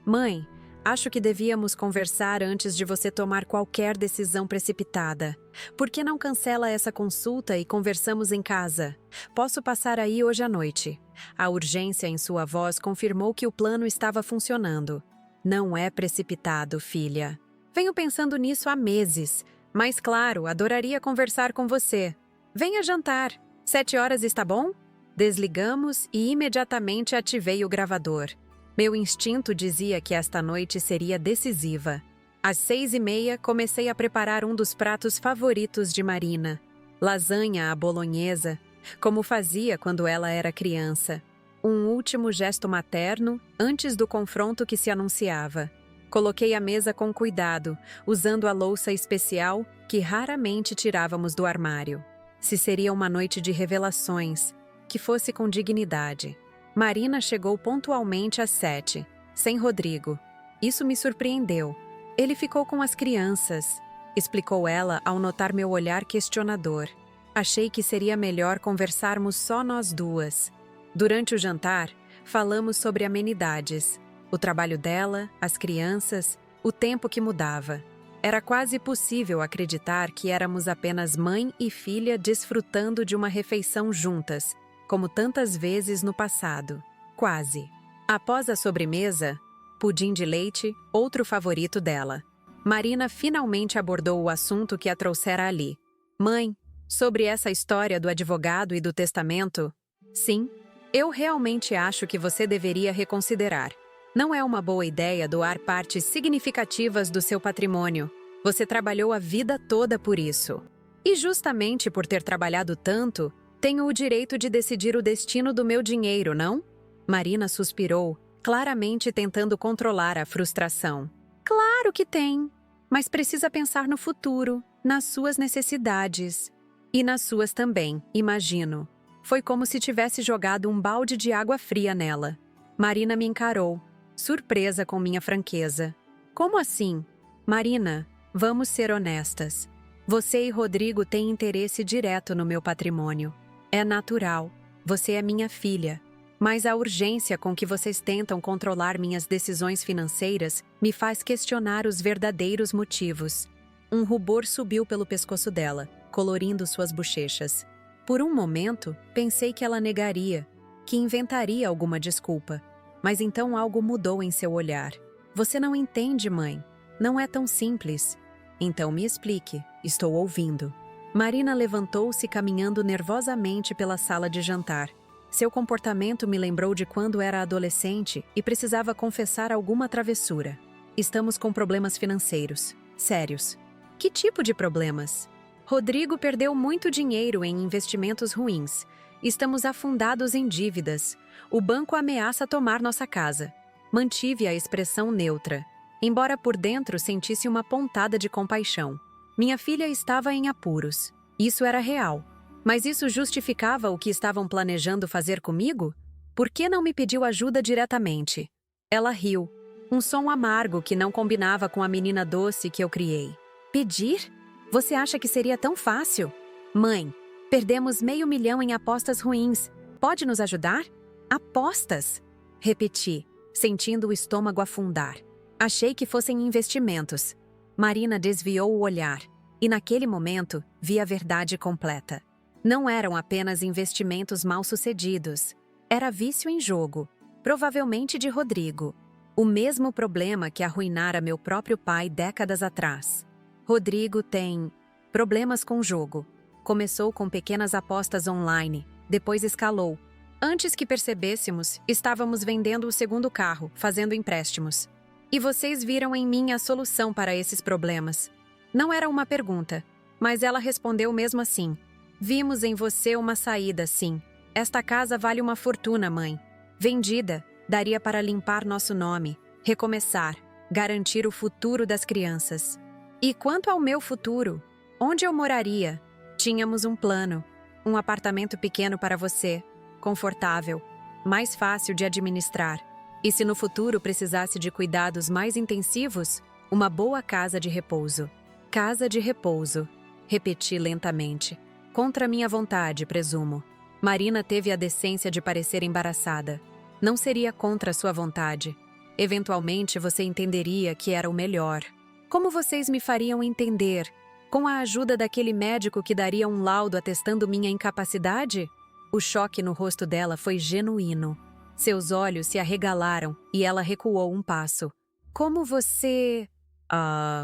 Mãe, Acho que devíamos conversar antes de você tomar qualquer decisão precipitada. Por que não cancela essa consulta e conversamos em casa? Posso passar aí hoje à noite. A urgência em sua voz confirmou que o plano estava funcionando. Não é precipitado, filha. Venho pensando nisso há meses. Mas claro, adoraria conversar com você. Venha jantar. 7 horas está bom? Desligamos e imediatamente ativei o gravador. Meu instinto dizia que esta noite seria decisiva. Às 6h30, comecei a preparar um dos pratos favoritos de Marina, lasanha à bolonhesa, como fazia quando ela era criança. Um último gesto materno antes do confronto que se anunciava. Coloquei a mesa com cuidado, usando a louça especial que raramente tirávamos do armário. Se seria uma noite de revelações, que fosse com dignidade. Marina chegou pontualmente às 7, sem Rodrigo. Isso me surpreendeu. Ele ficou com as crianças, explicou ela ao notar meu olhar questionador. Achei que seria melhor conversarmos só nós duas. Durante o jantar, falamos sobre amenidades. O trabalho dela, as crianças, o tempo que mudava. Era quase possível acreditar que éramos apenas mãe e filha desfrutando de uma refeição juntas, como tantas vezes no passado. Quase. Após a sobremesa, pudim de leite, outro favorito dela. Marina finalmente abordou o assunto que a trouxera ali. Mãe, sobre essa história do advogado e do testamento? Sim, eu realmente acho que você deveria reconsiderar. Não é uma boa ideia doar partes significativas do seu patrimônio. Você trabalhou a vida toda por isso. E justamente por ter trabalhado tanto, tenho o direito de decidir o destino do meu dinheiro, não? Marina suspirou, claramente tentando controlar a frustração. Claro que tem, mas precisa pensar no futuro, nas suas necessidades. E nas suas também, imagino. Foi como se tivesse jogado um balde de água fria nela. Marina me encarou, surpresa com minha franqueza. Como assim? Marina, vamos ser honestas. Você e Rodrigo têm interesse direto no meu patrimônio. É natural, você é minha filha, mas a urgência com que vocês tentam controlar minhas decisões financeiras me faz questionar os verdadeiros motivos. Um rubor subiu pelo pescoço dela, colorindo suas bochechas. Por um momento, pensei que ela negaria, que inventaria alguma desculpa, mas então algo mudou em seu olhar. Você não entende, mãe. Não é tão simples. Então me explique, estou ouvindo. Marina levantou-se caminhando nervosamente pela sala de jantar. Seu comportamento me lembrou de quando era adolescente e precisava confessar alguma travessura. Estamos com problemas financeiros. Sérios. Que tipo de problemas? Rodrigo perdeu muito dinheiro em investimentos ruins. Estamos afundados em dívidas. O banco ameaça tomar nossa casa. Mantive a expressão neutra, embora por dentro sentisse uma pontada de compaixão. Minha filha estava em apuros. Isso era real. Mas isso justificava o que estavam planejando fazer comigo? Por que não me pediu ajuda diretamente? Ela riu. Um som amargo que não combinava com a menina doce que eu criei. Pedir? Você acha que seria tão fácil? Mãe, perdemos R$500 mil em apostas ruins. Pode nos ajudar? Apostas? Repeti, sentindo o estômago afundar. Achei que fossem investimentos. Marina desviou o olhar, e naquele momento vi a verdade completa. Não eram apenas investimentos mal-sucedidos. Era vício em jogo, provavelmente de Rodrigo. O mesmo problema que arruinara meu próprio pai décadas atrás. Rodrigo tem problemas com jogo. Começou com pequenas apostas online, depois escalou. Antes que percebêssemos, estávamos vendendo o segundo carro, fazendo empréstimos. E vocês viram em mim a solução para esses problemas. Não era uma pergunta, mas ela respondeu mesmo assim. Vimos em você uma saída, sim. Esta casa vale uma fortuna, mãe. Vendida, daria para limpar nosso nome, recomeçar, garantir o futuro das crianças. E quanto ao meu futuro, onde eu moraria? Tínhamos um plano, um apartamento pequeno para você, confortável, mais fácil de administrar. E se no futuro precisasse de cuidados mais intensivos, uma boa casa de repouso. Casa de repouso, repeti lentamente. Contra minha vontade, presumo. Marina teve a decência de parecer embaraçada. Não seria contra sua vontade. Eventualmente você entenderia que era o melhor. Como vocês me fariam entender? Com a ajuda daquele médico que daria um laudo atestando minha incapacidade? O choque no rosto dela foi genuíno. Seus olhos se arregalaram e ela recuou um passo. Como você...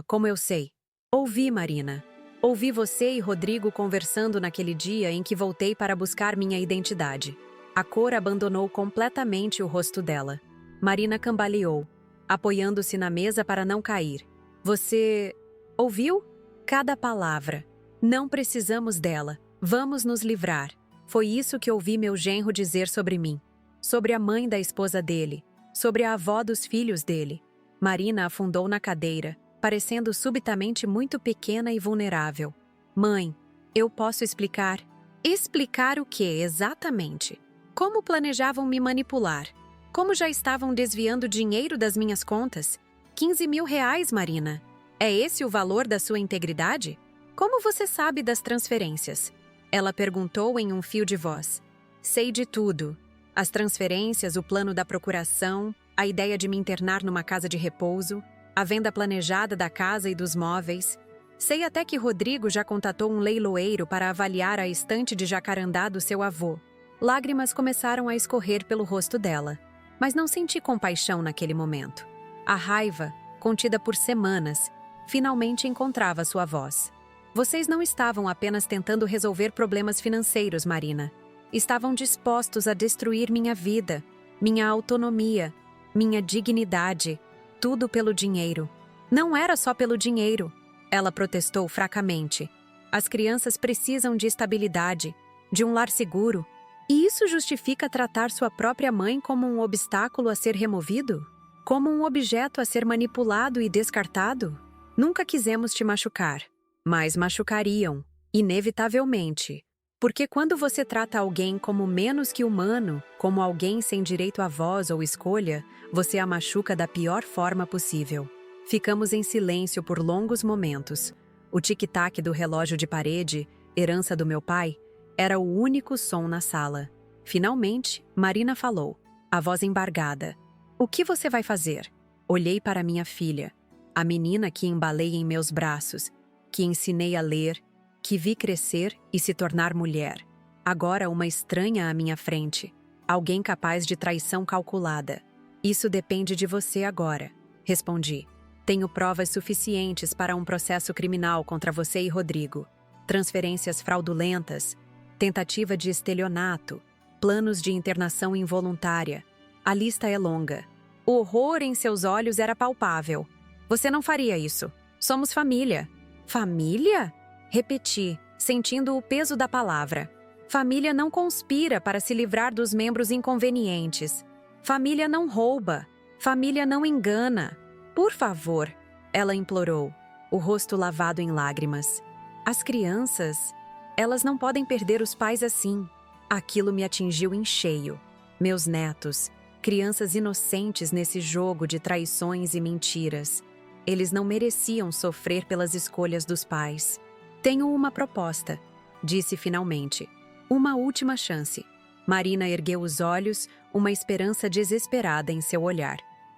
como eu sei? Ouvi, Marina. Ouvi você e Rodrigo conversando naquele dia em que voltei para buscar minha identidade. A cor abandonou completamente o rosto dela. Marina cambaleou, apoiando-se na mesa para não cair. Você... ouviu? Cada palavra. Não precisamos dela. Vamos nos livrar. Foi isso que ouvi meu genro dizer sobre mim. Sobre a mãe da esposa dele. Sobre a avó dos filhos dele. Marina afundou na cadeira, parecendo subitamente muito pequena e vulnerável. Mãe, eu posso explicar? Explicar o que, exatamente? Como planejavam me manipular? Como já estavam desviando dinheiro das minhas contas? 15 mil reais, Marina. É esse o valor da sua integridade? Como você sabe das transferências? Ela perguntou em um fio de voz. Sei de tudo. As transferências, o plano da procuração, a ideia de me internar numa casa de repouso, a venda planejada da casa e dos móveis. Sei até que Rodrigo já contatou um leiloeiro para avaliar a estante de jacarandá do seu avô. Lágrimas começaram a escorrer pelo rosto dela. Mas não senti compaixão naquele momento. A raiva, contida por semanas, finalmente encontrava sua voz. Vocês não estavam apenas tentando resolver problemas financeiros, Marina. Estavam dispostos a destruir minha vida, minha autonomia, minha dignidade, tudo pelo dinheiro. Não era só pelo dinheiro. Ela protestou fracamente. As crianças precisam de estabilidade, de um lar seguro. E isso justifica tratar sua própria mãe como um obstáculo a ser removido? Como um objeto a ser manipulado e descartado? Nunca quisemos te machucar, mas machucariam, inevitavelmente. Porque quando você trata alguém como menos que humano, como alguém sem direito à voz ou escolha, você a machuca da pior forma possível. Ficamos em silêncio por longos momentos. O tic-tac do relógio de parede, herança do meu pai, era o único som na sala. Finalmente, Marina falou, a voz embargada. O que você vai fazer? Olhei para minha filha, a menina que embalei em meus braços, que ensinei a ler, que vi crescer e se tornar mulher. Agora uma estranha à minha frente, alguém capaz de traição calculada. Isso depende de você agora, respondi. Tenho provas suficientes para um processo criminal contra você e Rodrigo. Transferências fraudulentas, tentativa de estelionato, planos de internação involuntária. A lista é longa. O horror em seus olhos era palpável. Você não faria isso. Somos família. Família? Repeti, sentindo o peso da palavra. Família não conspira para se livrar dos membros inconvenientes. Família não rouba. Família não engana. Por favor, ela implorou, o rosto lavado em lágrimas. As crianças... Elas não podem perder os pais assim. Aquilo me atingiu em cheio. Meus netos, crianças inocentes nesse jogo de traições e mentiras. Eles não mereciam sofrer pelas escolhas dos pais. Tenho uma proposta, disse finalmente. Uma última chance. Marina ergueu os olhos, uma esperança desesperada em seu olhar.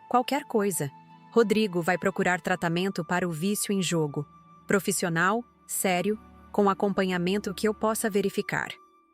Qualquer coisa. Rodrigo vai procurar tratamento para o vício em jogo. Profissional, sério, com acompanhamento que eu possa verificar.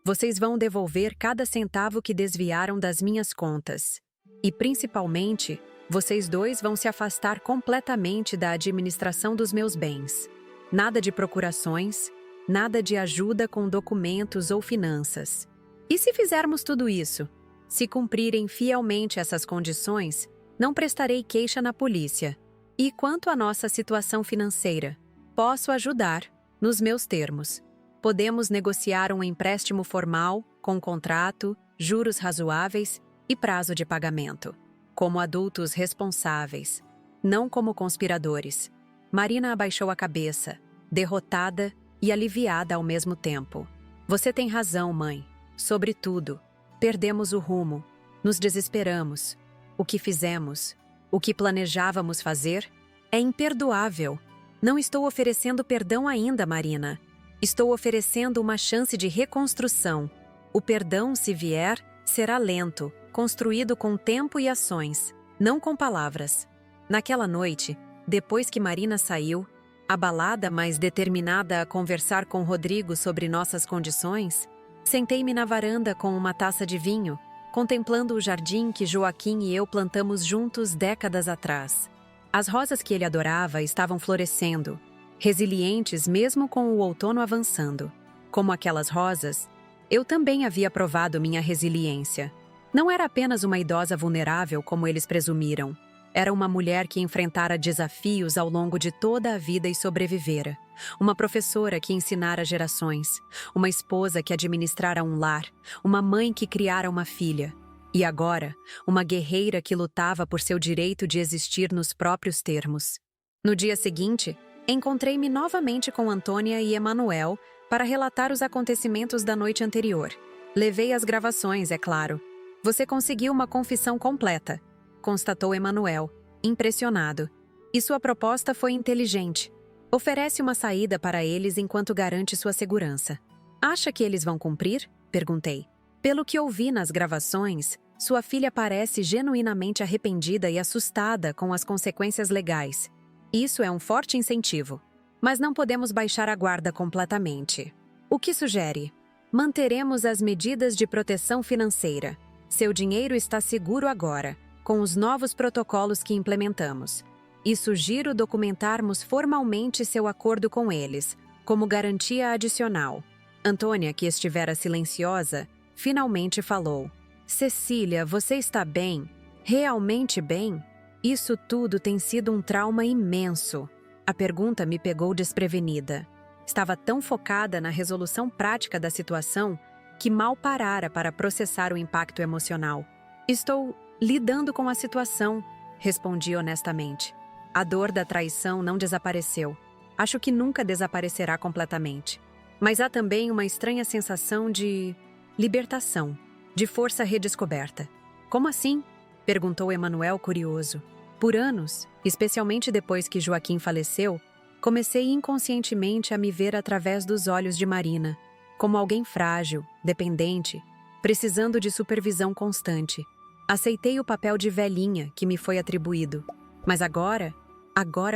Vocês vão devolver cada centavo que desviaram das minhas contas. E, principalmente, vocês dois vão se afastar completamente da administração dos meus bens. Nada de procurações, nada de ajuda com documentos ou finanças. E se fizermos tudo isso? Se cumprirem fielmente essas condições, não prestarei queixa na polícia. E quanto à nossa situação financeira? Posso ajudar. Nos meus termos, podemos negociar um empréstimo formal, com contrato, juros razoáveis e prazo de pagamento. Como adultos responsáveis, não como conspiradores. Marina abaixou a cabeça, derrotada e aliviada ao mesmo tempo. Você tem razão, mãe. Sobretudo, perdemos o rumo, nos desesperamos. O que fizemos, o que planejávamos fazer, é imperdoável. Não estou oferecendo perdão ainda, Marina. Estou oferecendo uma chance de reconstrução. O perdão, se vier, será lento, construído com tempo e ações. Não com palavras. Naquela noite, depois que Marina saiu, abalada, mas determinada a conversar com Rodrigo sobre nossas condições, sentei-me na varanda com uma taça de vinho, contemplando o jardim que Joaquim e eu plantamos juntos décadas atrás. As rosas que ele adorava estavam florescendo, resilientes mesmo com o outono avançando. Como aquelas rosas, eu também havia provado minha resiliência. Não era apenas uma idosa vulnerável como eles presumiram. Era uma mulher que enfrentara desafios ao longo de toda a vida e sobrevivera. Uma professora que ensinara gerações. Uma esposa que administrara um lar. Uma mãe que criara uma filha. E agora, uma guerreira que lutava por seu direito de existir nos próprios termos. No dia seguinte, encontrei-me novamente com Antônia e Emanuel para relatar os acontecimentos da noite anterior. Levei as gravações, é claro. Você conseguiu uma confissão completa, constatou Emanuel, impressionado. E sua proposta foi inteligente. Oferece uma saída para eles enquanto garante sua segurança. Acha que eles vão cumprir? Perguntei. Pelo que ouvi nas gravações, sua filha parece genuinamente arrependida e assustada com as consequências legais. Isso é um forte incentivo. Mas não podemos baixar a guarda completamente. O que sugere? Manteremos as medidas de proteção financeira. Seu dinheiro está seguro agora, com os novos protocolos que implementamos. E sugiro documentarmos formalmente seu acordo com eles, como garantia adicional. Antônia, que estivera silenciosa, finalmente falou. Cecília, você está bem? Realmente bem? Isso tudo tem sido um trauma imenso. A pergunta me pegou desprevenida. Estava tão focada na resolução prática da situação que mal parara para processar o impacto emocional. Estou lidando com a situação, respondi honestamente. A dor da traição não desapareceu. Acho que nunca desaparecerá completamente. Mas há também uma estranha sensação de libertação, de força redescoberta. Como assim? Perguntou Emanuel curioso. Por anos, especialmente depois que Joaquim faleceu, comecei inconscientemente a me ver através dos olhos de Marina, como alguém frágil, dependente, precisando de supervisão constante. Aceitei o papel de velhinha que me foi atribuído. Mas agora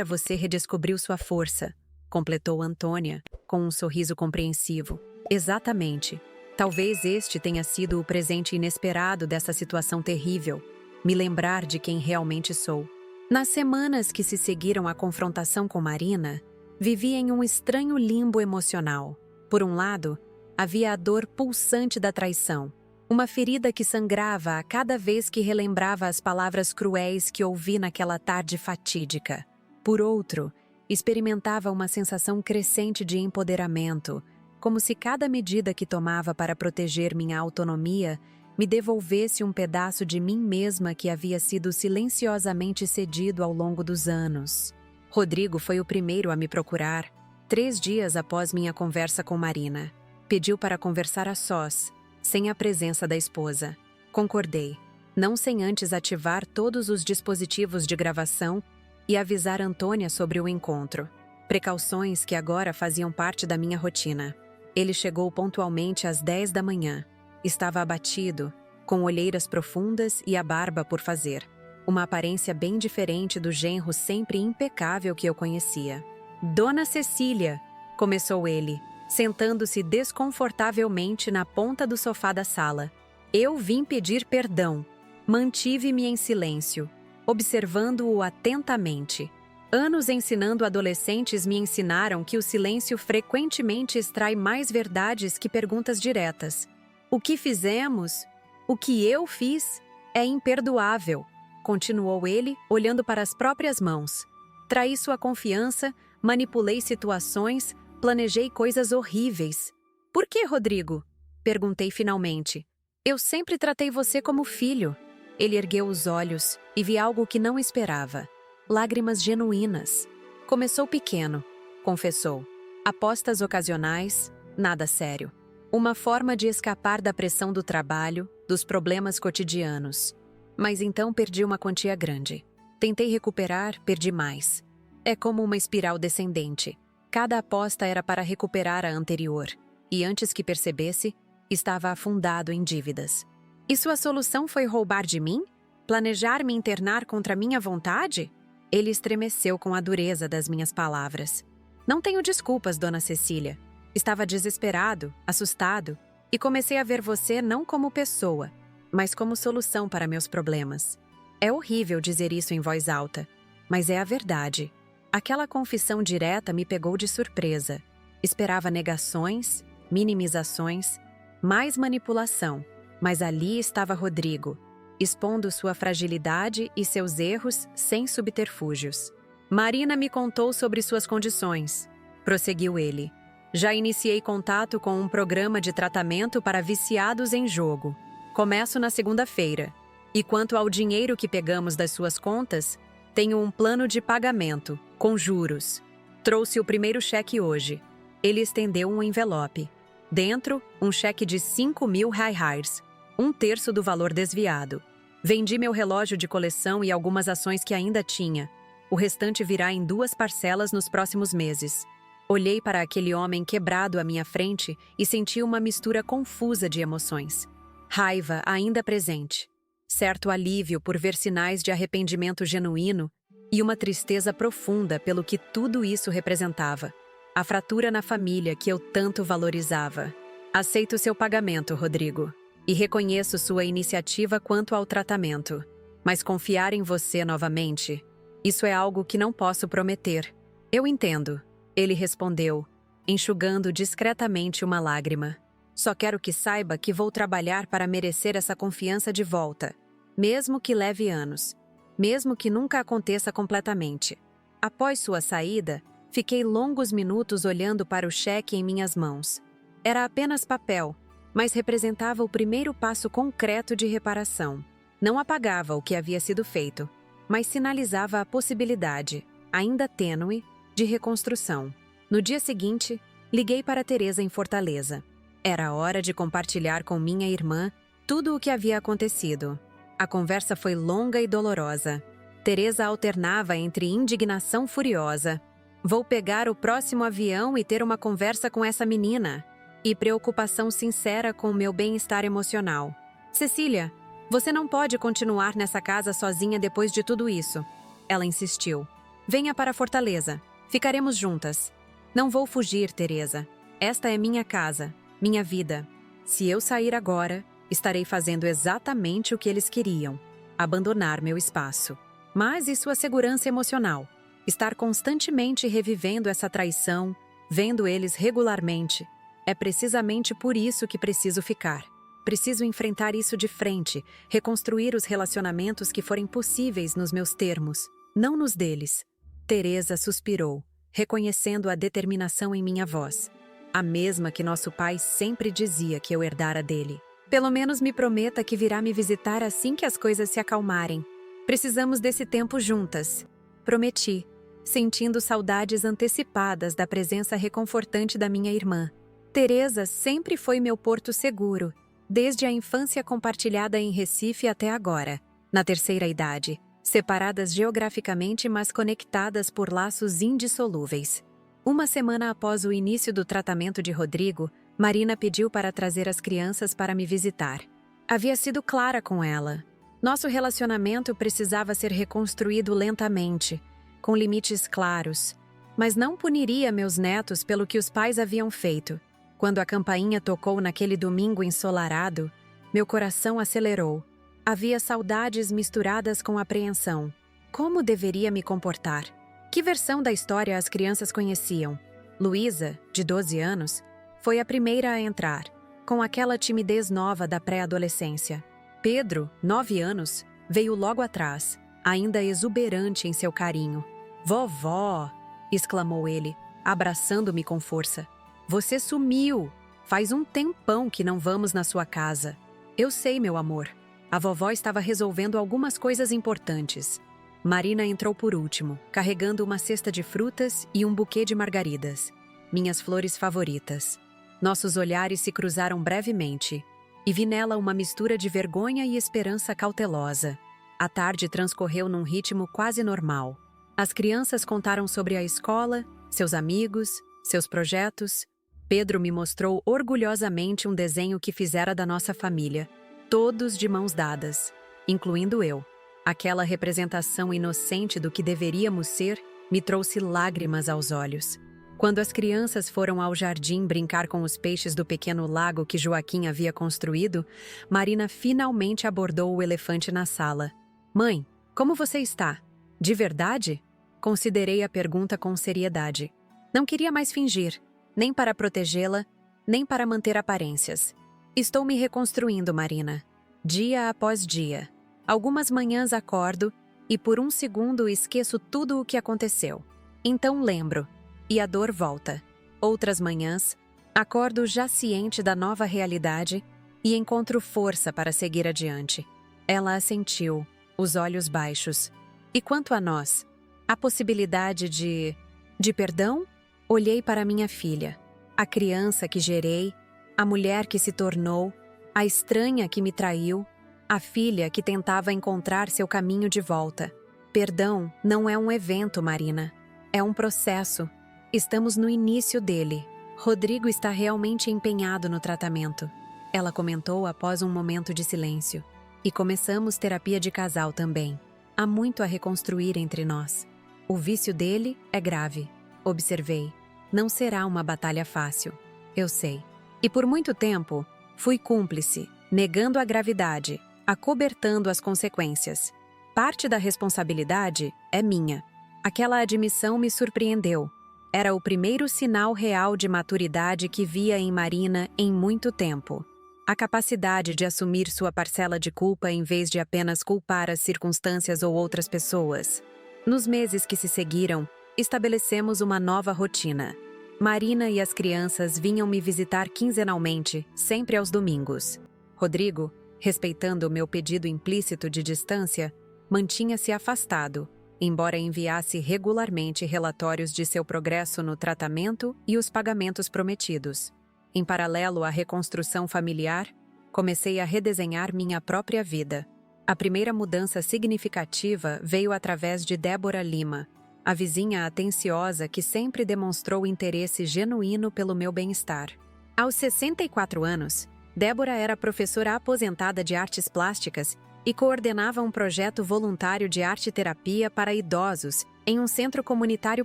você redescobriu sua força, completou Antônia, com um sorriso compreensivo. Exatamente. Talvez este tenha sido o presente inesperado dessa situação terrível. Me lembrar de quem realmente sou. Nas semanas que se seguiram à confrontação com Marina, vivi em um estranho limbo emocional. Por um lado, havia a dor pulsante da traição, uma ferida que sangrava a cada vez que relembrava as palavras cruéis que ouvi naquela tarde fatídica. Por outro, experimentava uma sensação crescente de empoderamento, como se cada medida que tomava para proteger minha autonomia me devolvesse um pedaço de mim mesma que havia sido silenciosamente cedido ao longo dos anos. Rodrigo foi o primeiro a me procurar, 3 dias após minha conversa com Marina. Pediu para conversar a sós, sem a presença da esposa. Concordei, não sem antes ativar todos os dispositivos de gravação e avisar Antônia sobre o encontro. Precauções que agora faziam parte da minha rotina. Ele chegou pontualmente às 10 da manhã. Estava abatido, com olheiras profundas e a barba por fazer. Uma aparência bem diferente do genro sempre impecável que eu conhecia. Dona Cecília, começou ele, sentando-se desconfortavelmente na ponta do sofá da sala. Eu vim pedir perdão. Mantive-me em silêncio, observando-o atentamente. Anos ensinando adolescentes me ensinaram que o silêncio frequentemente extrai mais verdades que perguntas diretas. O que fizemos, o que eu fiz, é imperdoável, continuou ele, olhando para as próprias mãos. Traí sua confiança, manipulei situações, planejei coisas horríveis. Por que, Rodrigo? Perguntei finalmente. Eu sempre tratei você como filho. Ele ergueu os olhos e vi algo que não esperava. Lágrimas genuínas. Começou pequeno, confessou. Apostas ocasionais, nada sério. Uma forma de escapar da pressão do trabalho, dos problemas cotidianos. Mas então perdi uma quantia grande. Tentei recuperar, perdi mais. É como uma espiral descendente. Cada aposta era para recuperar a anterior. E antes que percebesse, estava afundado em dívidas. E sua solução foi roubar de mim? Planejar me internar contra minha vontade? Ele estremeceu com a dureza das minhas palavras. Não tenho desculpas, dona Cecília. Estava desesperado, assustado, e comecei a ver você não como pessoa, mas como solução para meus problemas. É horrível dizer isso em voz alta, mas é a verdade. Aquela confissão direta me pegou de surpresa. Esperava negações, minimizações, mais manipulação, mas ali estava Rodrigo, expondo sua fragilidade e seus erros sem subterfúgios. Marina me contou sobre suas condições, prosseguiu ele. Já iniciei contato com um programa de tratamento para viciados em jogo. Começo na segunda-feira. E quanto ao dinheiro que pegamos das suas contas, tenho um plano de pagamento, com juros. Trouxe o primeiro cheque hoje. Ele estendeu um envelope. Dentro, um cheque de 5.000 reais, um terço do valor desviado. Vendi meu relógio de coleção e algumas ações que ainda tinha. O restante virá em 2 parcelas nos próximos meses. Olhei para aquele homem quebrado à minha frente e senti uma mistura confusa de emoções. Raiva ainda presente, certo alívio por ver sinais de arrependimento genuíno e uma tristeza profunda pelo que tudo isso representava. A fratura na família que eu tanto valorizava. Aceito seu pagamento, Rodrigo, e reconheço sua iniciativa quanto ao tratamento. Mas confiar em você novamente, isso é algo que não posso prometer. Eu entendo, ele respondeu, enxugando discretamente uma lágrima. Só quero que saiba que vou trabalhar para merecer essa confiança de volta, mesmo que leve anos, mesmo que nunca aconteça completamente. Após sua saída, fiquei longos minutos olhando para o cheque em minhas mãos. Era apenas papel, mas representava o primeiro passo concreto de reparação. Não apagava o que havia sido feito, mas sinalizava a possibilidade, ainda tênue, de reconstrução. No dia seguinte, liguei para Teresa em Fortaleza. Era hora de compartilhar com minha irmã tudo o que havia acontecido. A conversa foi longa e dolorosa. Teresa alternava entre indignação furiosa. Vou pegar o próximo avião e ter uma conversa com essa menina. E preocupação sincera com o meu bem-estar emocional. Cecília, você não pode continuar nessa casa sozinha depois de tudo isso. Ela insistiu. Venha para Fortaleza. Ficaremos juntas. Não vou fugir, Teresa. Esta é minha casa, minha vida. Se eu sair agora, estarei fazendo exatamente o que eles queriam. Abandonar meu espaço. Mas e sua segurança emocional? Estar constantemente revivendo essa traição, vendo eles regularmente. É precisamente por isso que preciso ficar. Preciso enfrentar isso de frente, reconstruir os relacionamentos que forem possíveis nos meus termos, não nos deles. Teresa suspirou, reconhecendo a determinação em minha voz. A mesma que nosso pai sempre dizia que eu herdara dele. Pelo menos me prometa que virá me visitar assim que as coisas se acalmarem. Precisamos desse tempo juntas. Prometi, sentindo saudades antecipadas da presença reconfortante da minha irmã. Teresa sempre foi meu porto seguro, desde a infância compartilhada em Recife até agora, na terceira idade, separadas geograficamente mas conectadas por laços indissolúveis. Uma semana após o início do tratamento de Rodrigo, Marina pediu para trazer as crianças para me visitar. Havia sido clara com ela. Nosso relacionamento precisava ser reconstruído lentamente, com limites claros, mas não puniria meus netos pelo que os pais haviam feito. Quando a campainha tocou naquele domingo ensolarado, meu coração acelerou. Havia saudades misturadas com apreensão. Como deveria me comportar? Que versão da história as crianças conheciam? Luísa, de 12 anos, foi a primeira a entrar, com aquela timidez nova da pré-adolescência. Pedro, 9 anos, veio logo atrás, ainda exuberante em seu carinho. "Vovó!" exclamou ele, abraçando-me com força. "Você sumiu! Faz um tempão que não vamos na sua casa." "Eu sei, meu amor." A vovó estava resolvendo algumas coisas importantes. Marina entrou por último, carregando uma cesta de frutas e um buquê de margaridas, minhas flores favoritas. Nossos olhares se cruzaram brevemente, e vi nela uma mistura de vergonha e esperança cautelosa. A tarde transcorreu num ritmo quase normal. As crianças contaram sobre a escola, seus amigos, seus projetos. Pedro me mostrou orgulhosamente um desenho que fizera da nossa família, todos de mãos dadas, incluindo eu. Aquela representação inocente do que deveríamos ser me trouxe lágrimas aos olhos. Quando as crianças foram ao jardim brincar com os peixes do pequeno lago que Joaquim havia construído, Marina finalmente abordou o elefante na sala. Mãe, como você está? De verdade? Considerei a pergunta com seriedade. Não queria mais fingir, nem para protegê-la, nem para manter aparências. Estou me reconstruindo, Marina. Dia após dia. Algumas manhãs acordo e por um segundo esqueço tudo o que aconteceu. Então lembro. E a dor volta. Outras manhãs, acordo já ciente da nova realidade e encontro força para seguir adiante. Ela assentiu, os olhos baixos. E quanto a nós? A possibilidade de perdão? Olhei para minha filha, a criança que gerei, a mulher que se tornou, a estranha que me traiu, a filha que tentava encontrar seu caminho de volta. Perdão não é um evento, Marina. É um processo. Estamos no início dele. Rodrigo está realmente empenhado no tratamento. Ela comentou após um momento de silêncio. E começamos terapia de casal também. Há muito a reconstruir entre nós. O vício dele é grave. Observei. Não será uma batalha fácil. Eu sei. E por muito tempo, fui cúmplice, negando a gravidade, acobertando as consequências. Parte da responsabilidade é minha. Aquela admissão me surpreendeu. Era o primeiro sinal real de maturidade que via em Marina em muito tempo. A capacidade de assumir sua parcela de culpa em vez de apenas culpar as circunstâncias ou outras pessoas. Nos meses que se seguiram, estabelecemos uma nova rotina. Marina e as crianças vinham me visitar quinzenalmente, sempre aos domingos. Rodrigo, respeitando o meu pedido implícito de distância, mantinha-se afastado, embora enviasse regularmente relatórios de seu progresso no tratamento e os pagamentos prometidos. Em paralelo à reconstrução familiar, comecei a redesenhar minha própria vida. A primeira mudança significativa veio através de Débora Lima, a vizinha atenciosa que sempre demonstrou interesse genuíno pelo meu bem-estar. Aos 64 anos, Débora era professora aposentada de artes plásticas e coordenava um projeto voluntário de arte-terapia para idosos em um centro comunitário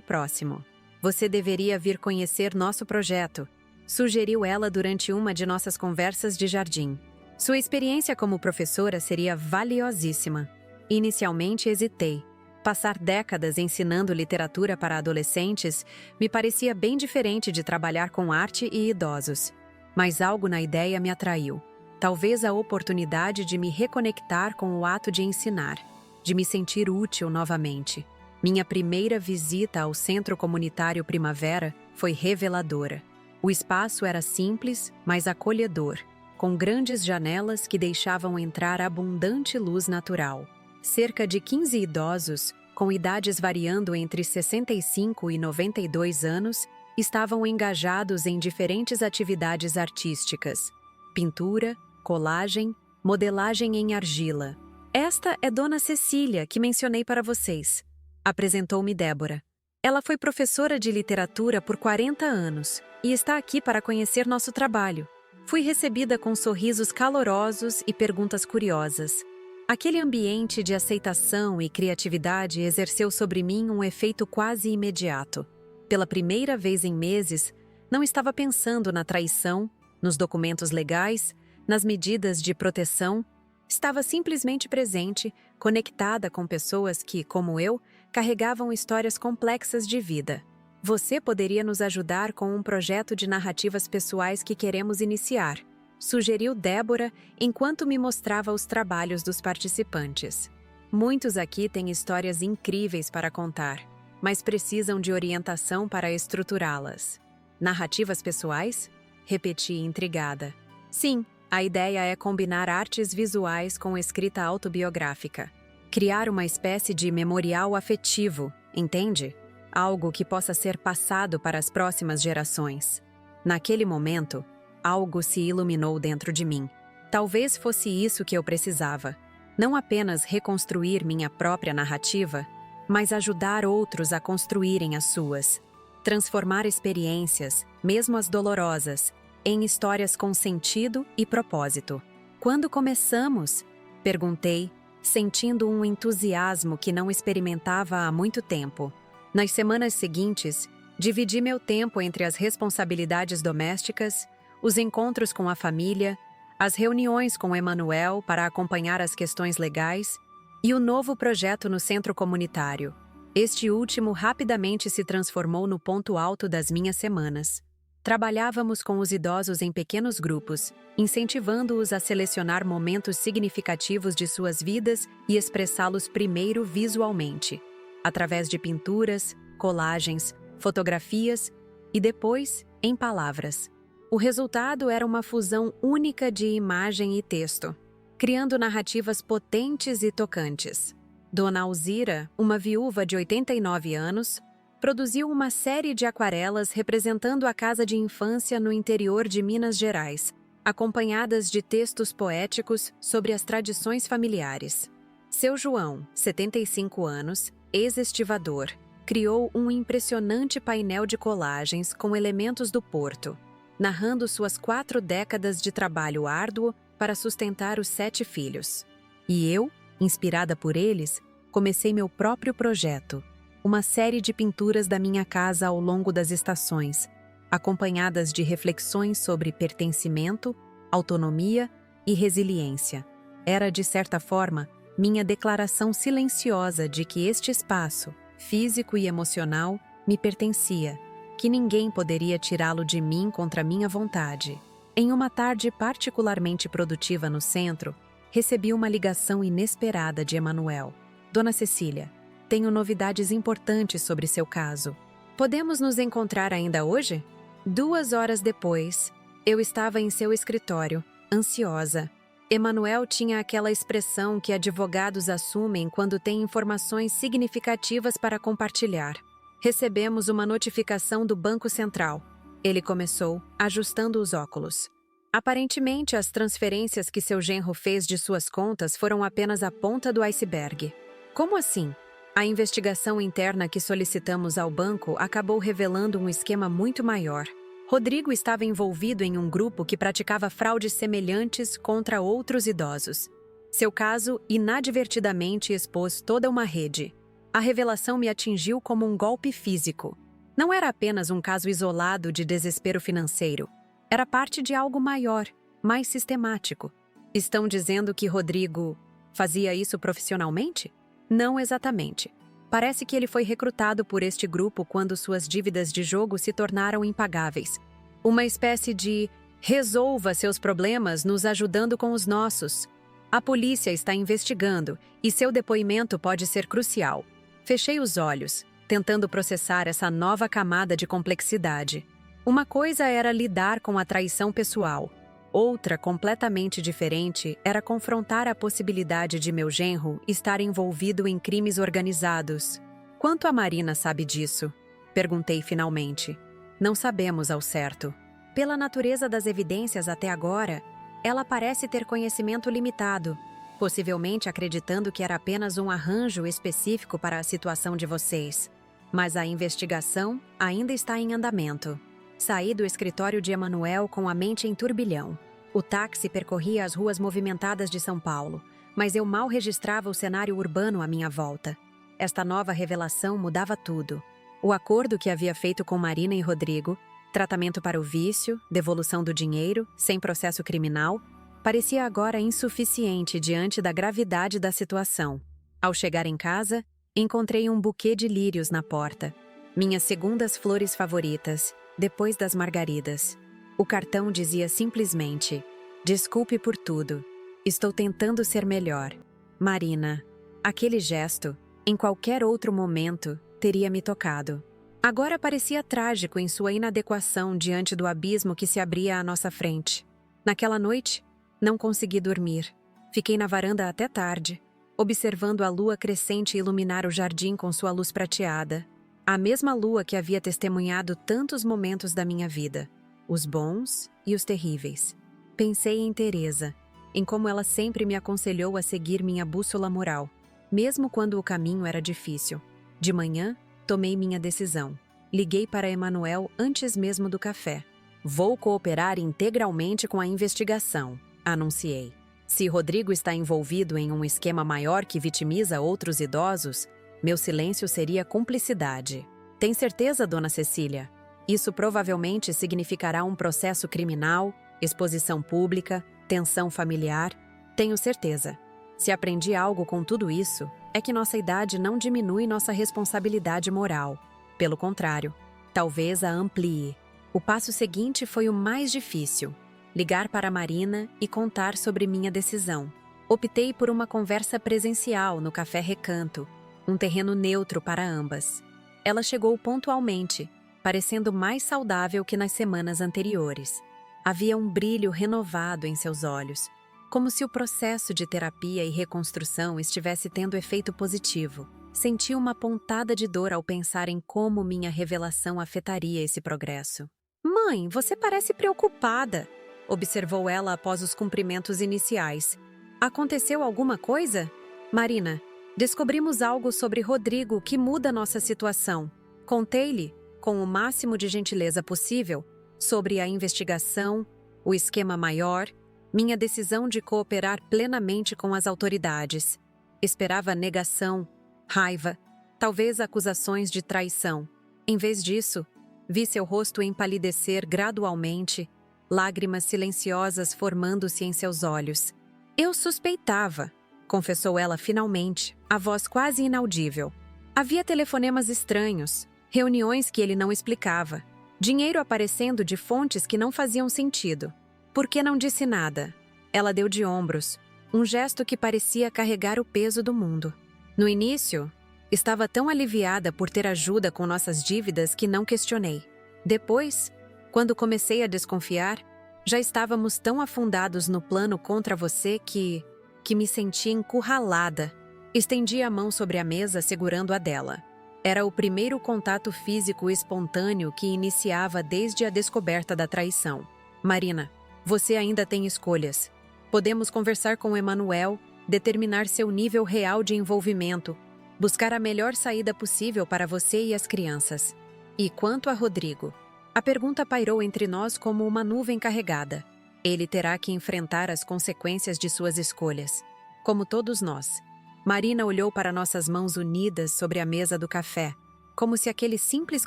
próximo. Você deveria vir conhecer nosso projeto, sugeriu ela durante uma de nossas conversas de jardim. Sua experiência como professora seria valiosíssima. Inicialmente hesitei. Passar décadas ensinando literatura para adolescentes me parecia bem diferente de trabalhar com arte e idosos. Mas algo na ideia me atraiu. Talvez a oportunidade de me reconectar com o ato de ensinar, de me sentir útil novamente. Minha primeira visita ao Centro Comunitário Primavera foi reveladora. O espaço era simples, mas acolhedor, com grandes janelas que deixavam entrar abundante luz natural. Cerca de 15 idosos, com idades variando entre 65 e 92 anos, estavam engajados em diferentes atividades artísticas: pintura, colagem, modelagem em argila. Esta é Dona Cecília, que mencionei para vocês, apresentou-me Débora. Ela foi professora de literatura por 40 anos e está aqui para conhecer nosso trabalho. Fui recebida com sorrisos calorosos e perguntas curiosas. Aquele ambiente de aceitação e criatividade exerceu sobre mim um efeito quase imediato. Pela primeira vez em meses, não estava pensando na traição, nos documentos legais, nas medidas de proteção. Estava simplesmente presente, conectada com pessoas que, como eu, carregavam histórias complexas de vida. Você poderia nos ajudar com um projeto de narrativas pessoais que queremos iniciar, sugeriu Débora enquanto me mostrava os trabalhos dos participantes. Muitos aqui têm histórias incríveis para contar, mas precisam de orientação para estruturá-las. Narrativas pessoais? Repeti intrigada. Sim, a ideia é combinar artes visuais com escrita autobiográfica. Criar uma espécie de memorial afetivo, entende? Algo que possa ser passado para as próximas gerações. Naquele momento, algo se iluminou dentro de mim. Talvez fosse isso que eu precisava. Não apenas reconstruir minha própria narrativa, mas ajudar outros a construírem as suas. Transformar experiências, mesmo as dolorosas, em histórias com sentido e propósito. Quando começamos? Perguntei, sentindo um entusiasmo que não experimentava há muito tempo. Nas semanas seguintes, dividi meu tempo entre as responsabilidades domésticas, os encontros com a família, as reuniões com Emanuel para acompanhar as questões legais e o novo projeto no centro comunitário. Este último rapidamente se transformou no ponto alto das minhas semanas. Trabalhávamos com os idosos em pequenos grupos, incentivando-os a selecionar momentos significativos de suas vidas e expressá-los primeiro visualmente, através de pinturas, colagens, fotografias e depois em palavras. O resultado era uma fusão única de imagem e texto, criando narrativas potentes e tocantes. Dona Alzira, uma viúva de 89 anos, produziu uma série de aquarelas representando a casa de infância no interior de Minas Gerais, acompanhadas de textos poéticos sobre as tradições familiares. Seu João, 75 anos, ex-estivador, criou um impressionante painel de colagens com elementos do Porto, narrando suas 4 décadas de trabalho árduo para sustentar os 7 filhos. E eu, inspirada por eles, comecei meu próprio projeto, uma série de pinturas da minha casa ao longo das estações, acompanhadas de reflexões sobre pertencimento, autonomia e resiliência. Era, de certa forma, minha declaração silenciosa de que este espaço, físico e emocional, me pertencia, que ninguém poderia tirá-lo de mim contra minha vontade. Em uma tarde particularmente produtiva no centro, recebi uma ligação inesperada de Emanuel. Dona Cecília, tenho novidades importantes sobre seu caso. Podemos nos encontrar ainda hoje? 2 horas depois, eu estava em seu escritório, ansiosa. Emanuel tinha aquela expressão que advogados assumem quando têm informações significativas para compartilhar. Recebemos uma notificação do Banco Central. Ele começou, ajustando os óculos. Aparentemente, as transferências que seu genro fez de suas contas foram apenas a ponta do iceberg. Como assim? A investigação interna que solicitamos ao banco acabou revelando um esquema muito maior. Rodrigo estava envolvido em um grupo que praticava fraudes semelhantes contra outros idosos. Seu caso inadvertidamente expôs toda uma rede. A revelação me atingiu como um golpe físico. Não era apenas um caso isolado de desespero financeiro. Era parte de algo maior, mais sistemático. Estão dizendo que Rodrigo fazia isso profissionalmente? Não exatamente. Parece que ele foi recrutado por este grupo quando suas dívidas de jogo se tornaram impagáveis. Uma espécie de resolva seus problemas nos ajudando com os nossos. A polícia está investigando e seu depoimento pode ser crucial. Fechei os olhos, tentando processar essa nova camada de complexidade. Uma coisa era lidar com a traição pessoal. Outra, completamente diferente, era confrontar a possibilidade de meu genro estar envolvido em crimes organizados. Quanto a Marina sabe disso? Perguntei finalmente. Não sabemos ao certo. Pela natureza das evidências até agora, ela parece ter conhecimento limitado, possivelmente acreditando que era apenas um arranjo específico para a situação de vocês. Mas a investigação ainda está em andamento. Saí do escritório de Emanuel com a mente em turbilhão. O táxi percorria as ruas movimentadas de São Paulo, mas eu mal registrava o cenário urbano à minha volta. Esta nova revelação mudava tudo. O acordo que havia feito com Marina e Rodrigo, tratamento para o vício, devolução do dinheiro, sem processo criminal, parecia agora insuficiente diante da gravidade da situação. Ao chegar em casa, encontrei um buquê de lírios na porta. Minhas segundas flores favoritas, depois das margaridas. O cartão dizia simplesmente: desculpe por tudo. Estou tentando ser melhor. Marina. Aquele gesto, em qualquer outro momento, teria me tocado. Agora parecia trágico em sua inadequação diante do abismo que se abria à nossa frente. Naquela noite, não consegui dormir. Fiquei na varanda até tarde, observando a lua crescente iluminar o jardim com sua luz prateada. A mesma lua que havia testemunhado tantos momentos da minha vida, os bons e os terríveis. Pensei em Teresa, em como ela sempre me aconselhou a seguir minha bússola moral, mesmo quando o caminho era difícil. De manhã, tomei minha decisão. Liguei para Emanuel antes mesmo do café. Vou cooperar integralmente com a investigação, anunciei. Se Rodrigo está envolvido em um esquema maior que vitimiza outros idosos, meu silêncio seria cumplicidade. Tem certeza, dona Cecília? Isso provavelmente significará um processo criminal, exposição pública, tensão familiar. Tenho certeza. Se aprendi algo com tudo isso, é que nossa idade não diminui nossa responsabilidade moral. Pelo contrário, talvez a amplie. O passo seguinte foi o mais difícil: ligar para Marina e contar sobre minha decisão. Optei por uma conversa presencial no Café Recanto, um terreno neutro para ambas. Ela chegou pontualmente, parecendo mais saudável que nas semanas anteriores. Havia um brilho renovado em seus olhos, como se o processo de terapia e reconstrução estivesse tendo efeito positivo. Senti uma pontada de dor ao pensar em como minha revelação afetaria esse progresso. "Mãe, você parece preocupada", observou ela após os cumprimentos iniciais. "Aconteceu alguma coisa?" "Marina, descobrimos algo sobre Rodrigo que muda nossa situação." Contei-lhe, com o máximo de gentileza possível, sobre a investigação, o esquema maior, minha decisão de cooperar plenamente com as autoridades. Esperava negação, raiva, talvez acusações de traição. Em vez disso, vi seu rosto empalidecer gradualmente, lágrimas silenciosas formando-se em seus olhos. "Eu suspeitava", confessou ela finalmente, a voz quase inaudível. "Havia telefonemas estranhos, reuniões que ele não explicava, dinheiro aparecendo de fontes que não faziam sentido. Por que não disse nada?" Ela deu de ombros, um gesto que parecia carregar o peso do mundo. No início, estava tão aliviada por ter ajuda com nossas dívidas que não questionei. Depois, quando comecei a desconfiar, já estávamos tão afundados no plano contra você que me senti encurralada. Estendi a mão sobre a mesa segurando a dela. Era o primeiro contato físico espontâneo que iniciava desde a descoberta da traição. "Marina, você ainda tem escolhas. Podemos conversar com Emanuel, determinar seu nível real de envolvimento, buscar a melhor saída possível para você e as crianças. E quanto a Rodrigo?" A pergunta pairou entre nós como uma nuvem carregada. Ele terá que enfrentar as consequências de suas escolhas, como todos nós. Marina olhou para nossas mãos unidas sobre a mesa do café, como se aquele simples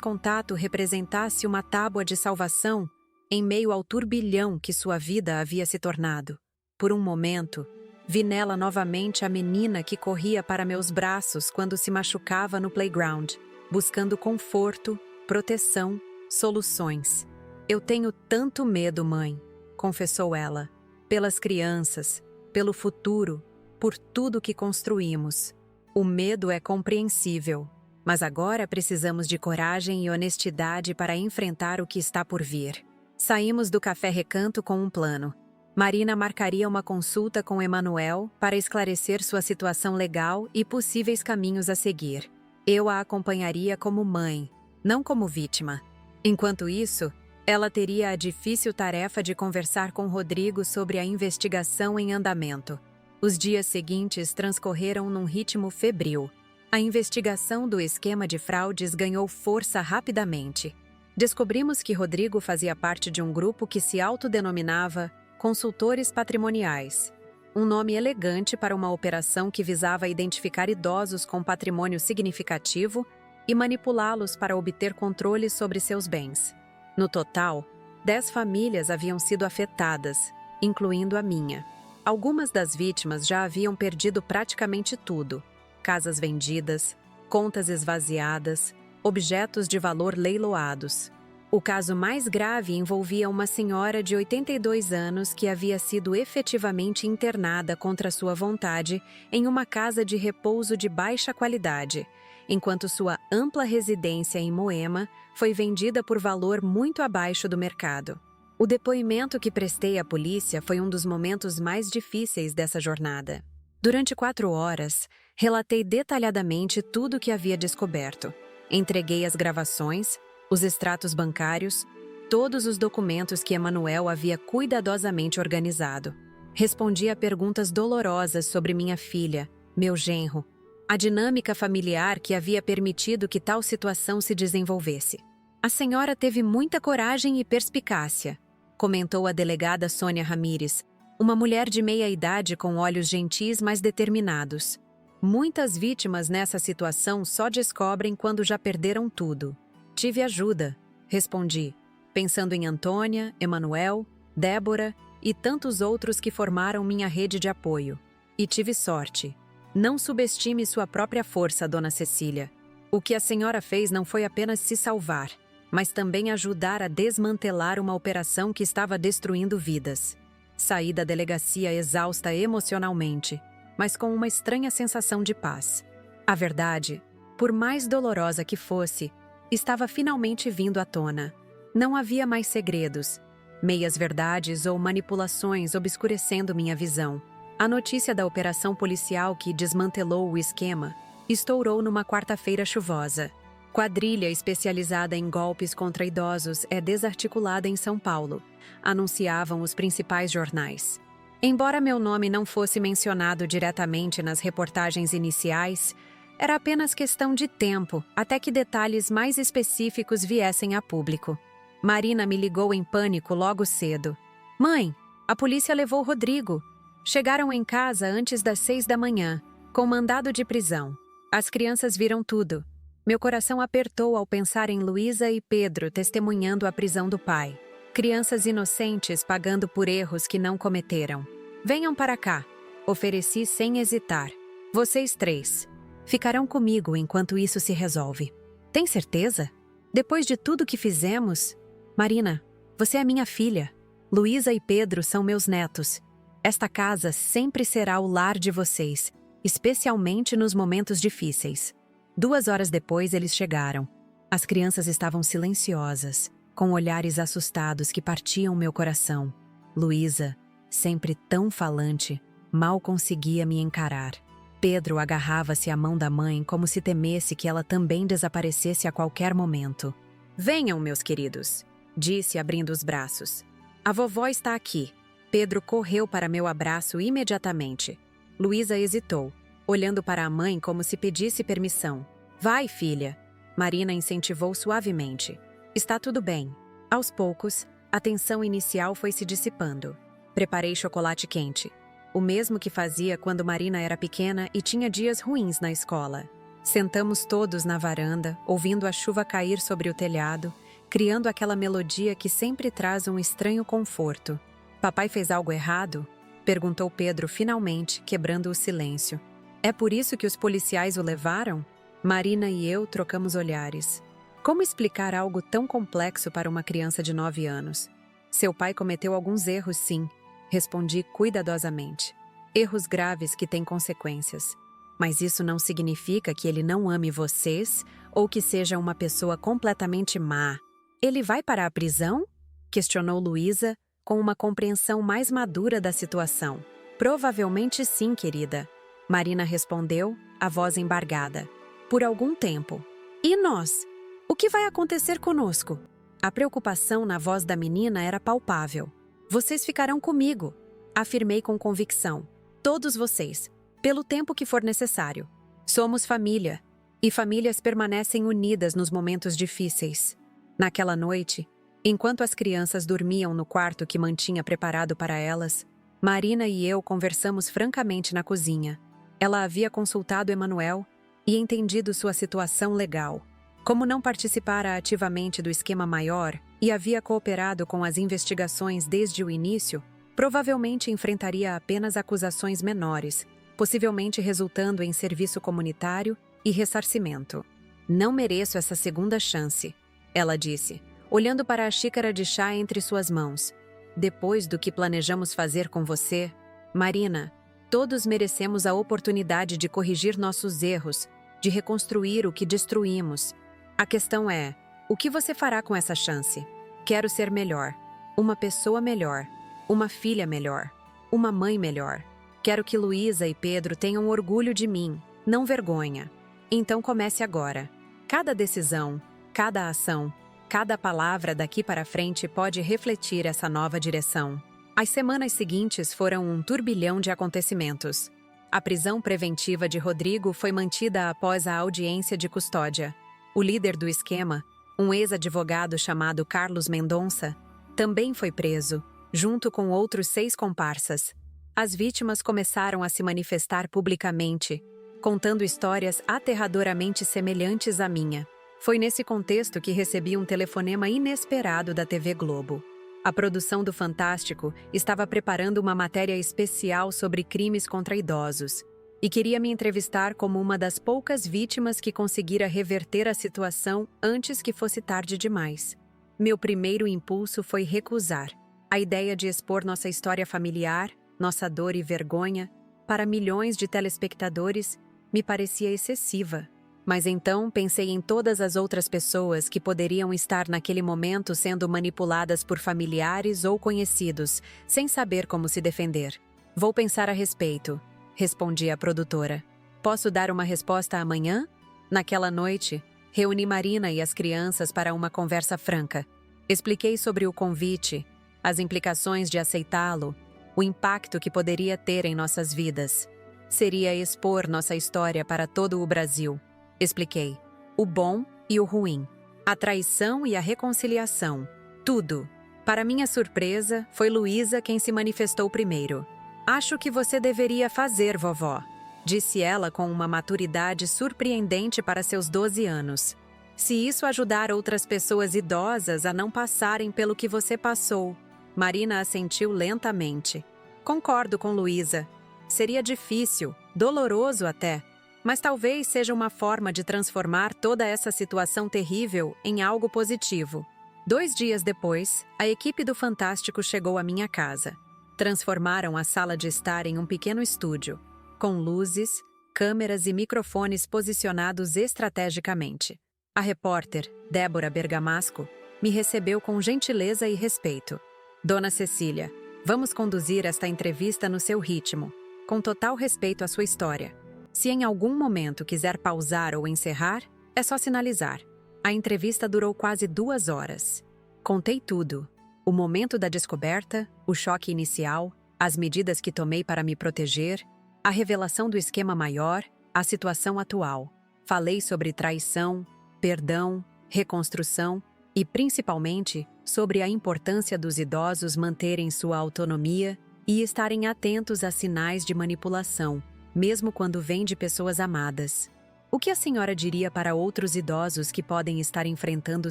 contato representasse uma tábua de salvação em meio ao turbilhão que sua vida havia se tornado. Por um momento, vi nela novamente a menina que corria para meus braços quando se machucava no playground, buscando conforto, proteção, soluções. "Eu tenho tanto medo, mãe", confessou ela, "pelas crianças, pelo futuro, por tudo que construímos. O medo é compreensível, mas agora precisamos de coragem e honestidade para enfrentar o que está por vir." Saímos do Café Recanto com um plano. Marina marcaria uma consulta com Emanuel para esclarecer sua situação legal e possíveis caminhos a seguir. Eu a acompanharia como mãe, não como vítima. Enquanto isso, ela teria a difícil tarefa de conversar com Rodrigo sobre a investigação em andamento. Os dias seguintes transcorreram num ritmo febril. A investigação do esquema de fraudes ganhou força rapidamente. Descobrimos que Rodrigo fazia parte de um grupo que se autodenominava Consultores Patrimoniais, um nome elegante para uma operação que visava identificar idosos com patrimônio significativo e manipulá-los para obter controle sobre seus bens. No total, 10 famílias haviam sido afetadas, incluindo a minha. Algumas das vítimas já haviam perdido praticamente tudo: casas vendidas, contas esvaziadas, objetos de valor leiloados. O caso mais grave envolvia uma senhora de 82 anos que havia sido efetivamente internada contra sua vontade em uma casa de repouso de baixa qualidade, enquanto sua ampla residência em Moema foi vendida por valor muito abaixo do mercado. O depoimento que prestei à polícia foi um dos momentos mais difíceis dessa jornada. Durante 4 horas, relatei detalhadamente tudo o que havia descoberto. Entreguei as gravações, os extratos bancários, todos os documentos que Emanuel havia cuidadosamente organizado. Respondi a perguntas dolorosas sobre minha filha, meu genro, a dinâmica familiar que havia permitido que tal situação se desenvolvesse. "A senhora teve muita coragem e perspicácia", comentou a delegada Sônia Ramírez, Uma mulher de meia idade com olhos gentis, mas determinados. Muitas vítimas nessa situação só descobrem quando já perderam tudo. Tive ajuda, respondi, pensando em Antônia, Emanuel, Débora e tantos outros que formaram minha rede de apoio. E tive sorte. Não subestime sua própria força, Dona Cecília. O que a senhora fez não foi apenas se salvar, mas também ajudar a desmantelar uma operação que estava destruindo vidas. Saí da delegacia exausta emocionalmente, mas com uma estranha sensação de paz. A verdade, por mais dolorosa que fosse, estava finalmente vindo à tona. Não havia mais segredos, meias-verdades ou manipulações obscurecendo minha visão. A notícia da operação policial que desmantelou o esquema estourou numa quarta-feira chuvosa. Quadrilha especializada em golpes contra idosos é desarticulada em São Paulo, anunciavam os principais jornais. Embora meu nome não fosse mencionado diretamente nas reportagens iniciais, era apenas questão de tempo até que detalhes mais específicos viessem a público. Marina me ligou em pânico logo cedo. Mãe, a polícia levou Rodrigo. Chegaram em casa antes das 6 da manhã, com mandado de prisão. As crianças viram tudo. Meu coração apertou ao pensar em Luísa e Pedro testemunhando a prisão do pai. Crianças inocentes pagando por erros que não cometeram. Venham para cá, ofereci sem hesitar. Vocês três ficarão comigo enquanto isso se resolve. Tem certeza? Depois de tudo que fizemos? Marina, você é minha filha. Luísa e Pedro são meus netos. Esta casa sempre será o lar de vocês, especialmente nos momentos difíceis. 2 horas depois eles chegaram. As crianças estavam silenciosas, com olhares assustados que partiam meu coração. Luísa, sempre tão falante, mal conseguia me encarar. Pedro agarrava-se à mão da mãe como se temesse que ela também desaparecesse a qualquer momento. Venham, meus queridos, disse abrindo os braços. A vovó está aqui. Pedro correu para meu abraço imediatamente. Luísa hesitou, olhando para a mãe como se pedisse permissão. Vai, filha. Marina incentivou suavemente. Está tudo bem. Aos poucos, a tensão inicial foi se dissipando. Preparei chocolate quente, o mesmo que fazia quando Marina era pequena e tinha dias ruins na escola. Sentamos todos na varanda, ouvindo a chuva cair sobre o telhado, criando aquela melodia que sempre traz um estranho conforto. Papai fez algo errado? Perguntou Pedro finalmente, quebrando o silêncio. É por isso que os policiais o levaram? Marina e eu trocamos olhares. Como explicar algo tão complexo para uma criança de 9 anos? Seu pai cometeu alguns erros, sim, respondi cuidadosamente. Erros graves que têm consequências. Mas isso não significa que ele não ame vocês ou que seja uma pessoa completamente má. Ele vai para a prisão? Questionou Luísa, com uma compreensão mais madura da situação. Provavelmente sim, querida. Marina respondeu, a voz embargada. Por algum tempo. E nós? O que vai acontecer conosco? A preocupação na voz da menina era palpável. Vocês ficarão comigo, afirmei com convicção. Todos vocês, pelo tempo que for necessário. Somos família, e famílias permanecem unidas nos momentos difíceis. Naquela noite, enquanto as crianças dormiam no quarto que mantinha preparado para elas, Marina e eu conversamos francamente na cozinha. Ela havia consultado Emanuel e entendido sua situação legal. Como não participara ativamente do esquema maior e havia cooperado com as investigações desde o início, provavelmente enfrentaria apenas acusações menores, possivelmente resultando em serviço comunitário e ressarcimento. Não mereço essa segunda chance, ela disse, olhando para a xícara de chá entre suas mãos. Depois do que planejamos fazer com você, Marina, todos merecemos a oportunidade de corrigir nossos erros, de reconstruir o que destruímos. A questão é, o que você fará com essa chance? Quero ser melhor, uma pessoa melhor, uma filha melhor, uma mãe melhor. Quero que Luísa e Pedro tenham orgulho de mim, não vergonha. Então comece agora. Cada decisão, cada ação, cada palavra daqui para frente pode refletir essa nova direção. As semanas seguintes foram um turbilhão de acontecimentos. A prisão preventiva de Rodrigo foi mantida após a audiência de custódia. O líder do esquema, um ex-advogado chamado Carlos Mendonça, também foi preso, junto com outros 6 comparsas. As vítimas começaram a se manifestar publicamente, contando histórias aterradoramente semelhantes à minha. Foi nesse contexto que recebi um telefonema inesperado da TV Globo. A produção do Fantástico estava preparando uma matéria especial sobre crimes contra idosos e queria me entrevistar como uma das poucas vítimas que conseguira reverter a situação antes que fosse tarde demais. Meu primeiro impulso foi recusar. A ideia de expor nossa história familiar, nossa dor e vergonha, para milhões de telespectadores me parecia excessiva. Mas então pensei em todas as outras pessoas que poderiam estar naquele momento sendo manipuladas por familiares ou conhecidos, sem saber como se defender. Vou pensar a respeito, respondi à produtora. Posso dar uma resposta amanhã? Naquela noite, reuni Marina e as crianças para uma conversa franca. Expliquei sobre o convite, as implicações de aceitá-lo, o impacto que poderia ter em nossas vidas. Seria expor nossa história para todo o Brasil. Expliquei. O bom e o ruim. A traição e a reconciliação. Tudo. Para minha surpresa, foi Luísa quem se manifestou primeiro. Acho que você deveria fazer, vovó, disse ela com uma maturidade surpreendente para seus 12 anos. Se isso ajudar outras pessoas idosas a não passarem pelo que você passou. Marina assentiu lentamente. Concordo com Luísa. Seria difícil, doloroso até, mas talvez seja uma forma de transformar toda essa situação terrível em algo positivo. 2 dias depois, a equipe do Fantástico chegou à minha casa. Transformaram a sala de estar em um pequeno estúdio, com luzes, câmeras e microfones posicionados estrategicamente. A repórter, Débora Bergamasco, me recebeu com gentileza e respeito. Dona Cecília, vamos conduzir esta entrevista no seu ritmo, com total respeito à sua história. Se em algum momento quiser pausar ou encerrar, é só sinalizar. A entrevista durou quase 2 horas. Contei tudo. O momento da descoberta, o choque inicial, as medidas que tomei para me proteger, a revelação do esquema maior, a situação atual. Falei sobre traição, perdão, reconstrução e, principalmente, sobre a importância dos idosos manterem sua autonomia e estarem atentos a sinais de manipulação, mesmo quando vem de pessoas amadas. O que a senhora diria para outros idosos que podem estar enfrentando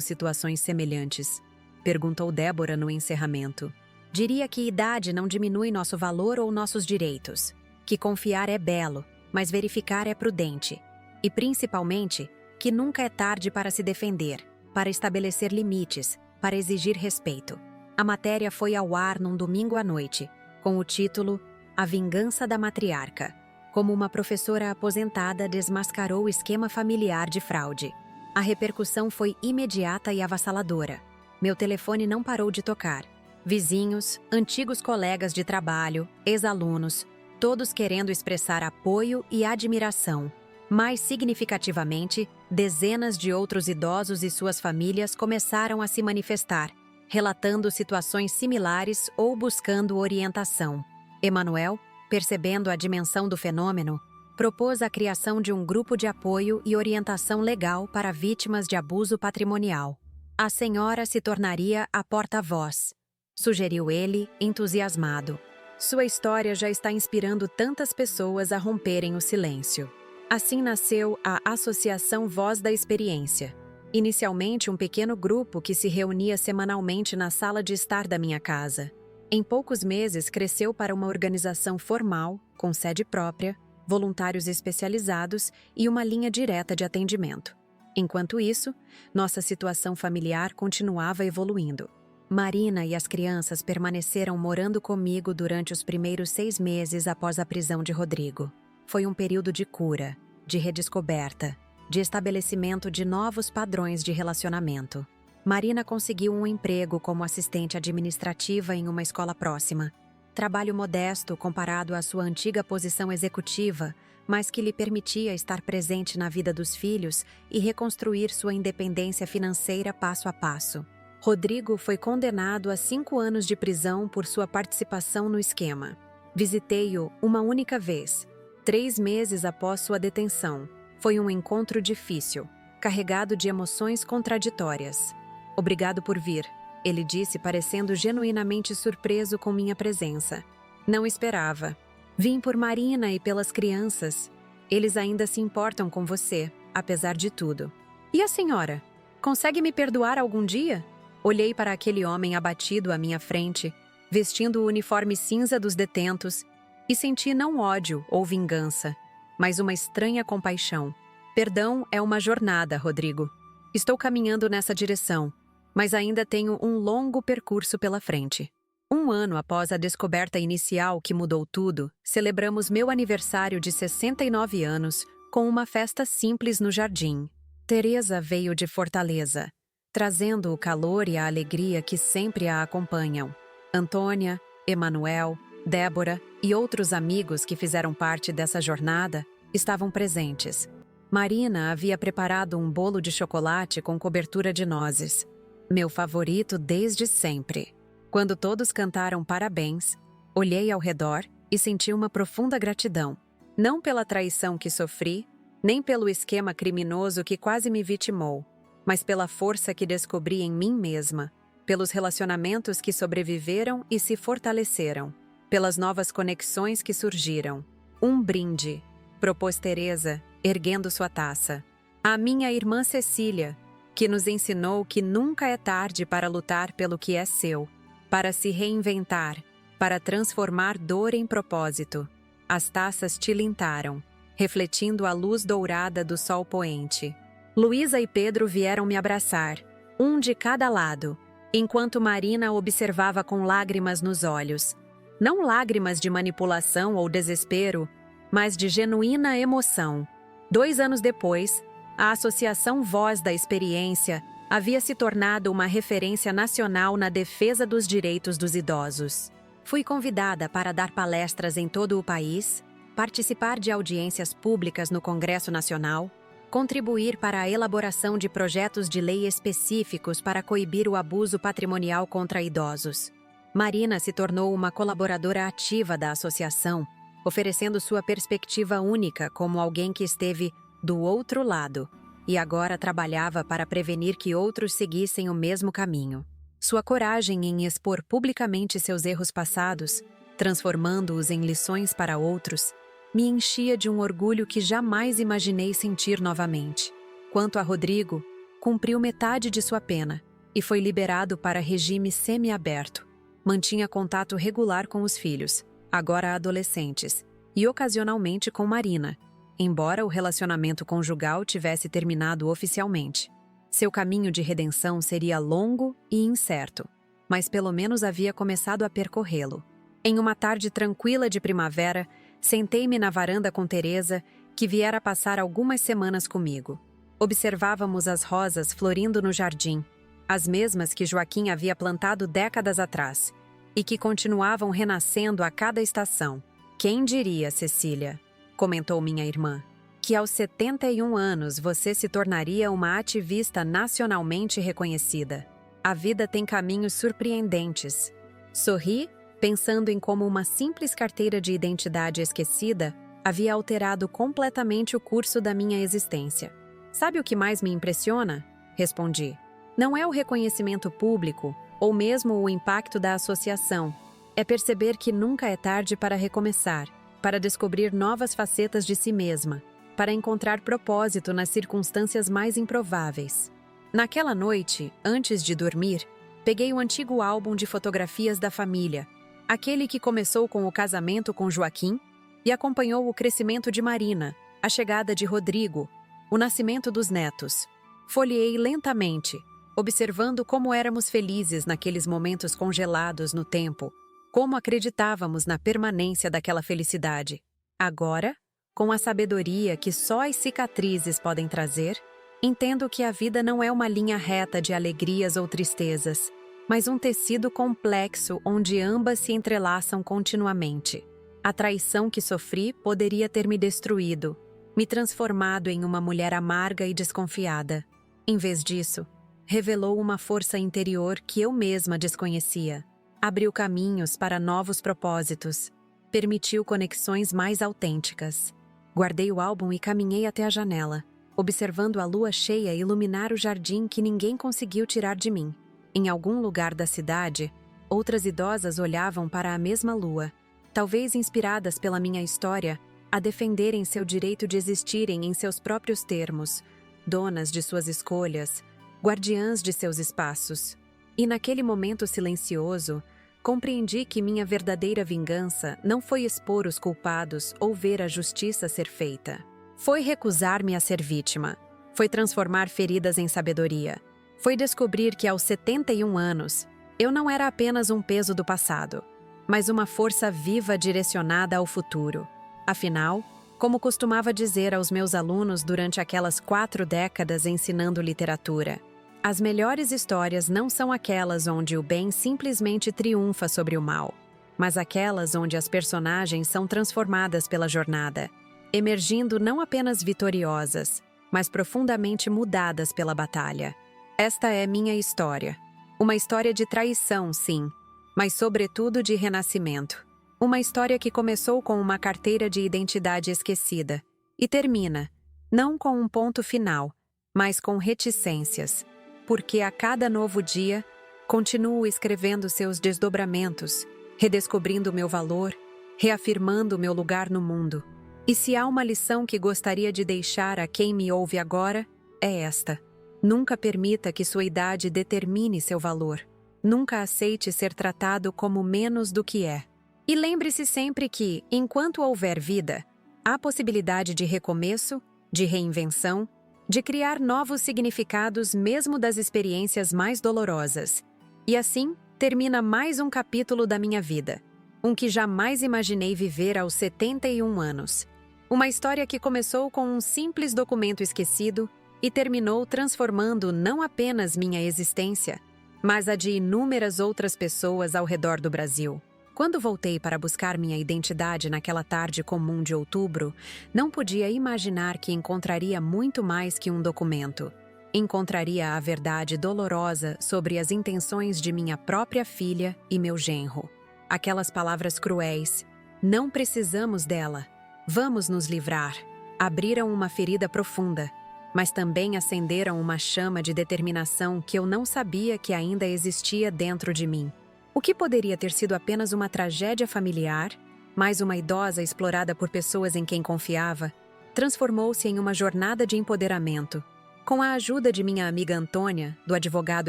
situações semelhantes? Perguntou Débora no encerramento. Diria que idade não diminui nosso valor ou nossos direitos. Que confiar é belo, mas verificar é prudente. E, principalmente, que nunca é tarde para se defender, para estabelecer limites, para exigir respeito. A matéria foi ao ar num domingo à noite, com o título A Vingança da Matriarca. Como uma professora aposentada desmascarou o esquema familiar de fraude. A repercussão foi imediata e avassaladora. Meu telefone não parou de tocar. Vizinhos, antigos colegas de trabalho, ex-alunos, todos querendo expressar apoio e admiração. Mais significativamente, dezenas de outros idosos e suas famílias começaram a se manifestar, relatando situações similares ou buscando orientação. Emanuel, percebendo a dimensão do fenômeno, propôs a criação de um grupo de apoio e orientação legal para vítimas de abuso patrimonial. A senhora se tornaria a porta-voz, sugeriu ele, entusiasmado. Sua história já está inspirando tantas pessoas a romperem o silêncio. Assim nasceu a Associação Voz da Experiência. Inicialmente um pequeno grupo que se reunia semanalmente na sala de estar da minha casa. Em poucos meses cresceu para uma organização formal, com sede própria, voluntários especializados e uma linha direta de atendimento. Enquanto isso, nossa situação familiar continuava evoluindo. Marina e as crianças permaneceram morando comigo durante os primeiros 6 meses após a prisão de Rodrigo. Foi um período de cura, de redescoberta, de estabelecimento de novos padrões de relacionamento. Marina conseguiu um emprego como assistente administrativa em uma escola próxima. Trabalho modesto comparado à sua antiga posição executiva, mas que lhe permitia estar presente na vida dos filhos e reconstruir sua independência financeira passo a passo. Rodrigo foi condenado a 5 anos de prisão por sua participação no esquema. Visitei-o uma única vez, 3 meses após sua detenção. Foi um encontro difícil, carregado de emoções contraditórias. Obrigado por vir, ele disse, parecendo genuinamente surpreso com minha presença. Não esperava. Vim por Marina e pelas crianças. Eles ainda se importam com você, apesar de tudo. E a senhora? Consegue me perdoar algum dia? Olhei para aquele homem abatido à minha frente, vestindo o uniforme cinza dos detentos, e senti não ódio ou vingança, mas uma estranha compaixão. Perdão é uma jornada, Rodrigo. Estou caminhando nessa direção, mas ainda tenho um longo percurso pela frente. 1 ano após a descoberta inicial que mudou tudo, celebramos meu aniversário de 69 anos com uma festa simples no jardim. Teresa veio de Fortaleza, trazendo o calor e a alegria que sempre a acompanham. Antônia, Emanuel, Débora e outros amigos que fizeram parte dessa jornada estavam presentes. Marina havia preparado um bolo de chocolate com cobertura de nozes, meu favorito desde sempre. Quando todos cantaram parabéns, olhei ao redor e senti uma profunda gratidão, não pela traição que sofri, nem pelo esquema criminoso que quase me vitimou, mas pela força que descobri em mim mesma, pelos relacionamentos que sobreviveram e se fortaleceram, pelas novas conexões que surgiram. Um brinde, propôs Teresa, erguendo sua taça. A minha irmã Cecília, que nos ensinou que nunca é tarde para lutar pelo que é seu, para se reinventar, para transformar dor em propósito. As taças tilintaram, refletindo a luz dourada do sol poente. Luísa e Pedro vieram me abraçar, um de cada lado, enquanto Marina observava com lágrimas nos olhos. Não lágrimas de manipulação ou desespero, mas de genuína emoção. 2 anos depois, a Associação Voz da Experiência havia se tornado uma referência nacional na defesa dos direitos dos idosos. Fui convidada para dar palestras em todo o país, participar de audiências públicas no Congresso Nacional, contribuir para a elaboração de projetos de lei específicos para coibir o abuso patrimonial contra idosos. Marina se tornou uma colaboradora ativa da associação, oferecendo sua perspectiva única como alguém que esteve do outro lado e agora trabalhava para prevenir que outros seguissem o mesmo caminho. Sua coragem em expor publicamente seus erros passados, transformando-os em lições para outros, me enchia de um orgulho que jamais imaginei sentir novamente. Quanto a Rodrigo, cumpriu metade de sua pena e foi liberado para regime semi-aberto. Mantinha contato regular com os filhos, agora adolescentes, e ocasionalmente com Marina, embora o relacionamento conjugal tivesse terminado oficialmente. Seu caminho de redenção seria longo e incerto, mas pelo menos havia começado a percorrê-lo. Em uma tarde tranquila de primavera, sentei-me na varanda com Teresa, que viera passar algumas semanas comigo. Observávamos as rosas florindo no jardim, as mesmas que Joaquim havia plantado décadas atrás, e que continuavam renascendo a cada estação. Quem diria, Cecília, comentou minha irmã, que aos 71 anos você se tornaria uma ativista nacionalmente reconhecida. A vida tem caminhos surpreendentes. Sorri, pensando em como uma simples carteira de identidade esquecida havia alterado completamente o curso da minha existência. Sabe o que mais me impressiona? Respondi. Não é o reconhecimento público, ou mesmo o impacto da associação. É perceber que nunca é tarde para recomeçar, para descobrir novas facetas de si mesma, para encontrar propósito nas circunstâncias mais improváveis. Naquela noite, antes de dormir, peguei o antigo álbum de fotografias da família, aquele que começou com o casamento com Joaquim e acompanhou o crescimento de Marina, a chegada de Rodrigo, o nascimento dos netos. Folheei lentamente, observando como éramos felizes naqueles momentos congelados no tempo, como acreditávamos na permanência daquela felicidade. Agora, com a sabedoria que só as cicatrizes podem trazer, entendo que a vida não é uma linha reta de alegrias ou tristezas, mas um tecido complexo onde ambas se entrelaçam continuamente. A traição que sofri poderia ter me destruído, me transformado em uma mulher amarga e desconfiada. Em vez disso, revelou uma força interior que eu mesma desconhecia. Abriu caminhos para novos propósitos, permitiu conexões mais autênticas. Guardei o álbum e caminhei até a janela, observando a lua cheia iluminar o jardim que ninguém conseguiu tirar de mim. Em algum lugar da cidade, outras idosas olhavam para a mesma lua, talvez inspiradas pela minha história, a defenderem seu direito de existirem em seus próprios termos, donas de suas escolhas, guardiãs de seus espaços. E naquele momento silencioso, compreendi que minha verdadeira vingança não foi expor os culpados ou ver a justiça ser feita. Foi recusar-me a ser vítima. Foi transformar feridas em sabedoria. Foi descobrir que aos 71 anos, eu não era apenas um peso do passado, mas uma força viva direcionada ao futuro. Afinal, como costumava dizer aos meus alunos durante aquelas 4 décadas ensinando literatura, as melhores histórias não são aquelas onde o bem simplesmente triunfa sobre o mal, mas aquelas onde as personagens são transformadas pela jornada, emergindo não apenas vitoriosas, mas profundamente mudadas pela batalha. Esta é minha história. Uma história de traição, sim, mas sobretudo de renascimento. Uma história que começou com uma carteira de identidade esquecida e termina, não com um ponto final, mas com reticências, porque a cada novo dia, continuo escrevendo seus desdobramentos, redescobrindo meu valor, reafirmando meu lugar no mundo. E se há uma lição que gostaria de deixar a quem me ouve agora, é esta. Nunca permita que sua idade determine seu valor. Nunca aceite ser tratado como menos do que é. E lembre-se sempre que, enquanto houver vida, há possibilidade de recomeço, de reinvenção, de criar novos significados mesmo das experiências mais dolorosas. E assim, termina mais um capítulo da minha vida. Um que jamais imaginei viver aos 71 anos. Uma história que começou com um simples documento esquecido e terminou transformando não apenas minha existência, mas a de inúmeras outras pessoas ao redor do Brasil. Quando voltei para buscar minha identidade naquela tarde comum de outubro, não podia imaginar que encontraria muito mais que um documento. Encontraria a verdade dolorosa sobre as intenções de minha própria filha e meu genro. Aquelas palavras cruéis, "Não precisamos dela, vamos nos livrar", abriram uma ferida profunda, mas também acenderam uma chama de determinação que eu não sabia que ainda existia dentro de mim. O que poderia ter sido apenas uma tragédia familiar, mais uma idosa explorada por pessoas em quem confiava, transformou-se em uma jornada de empoderamento. Com a ajuda de minha amiga Antônia, do advogado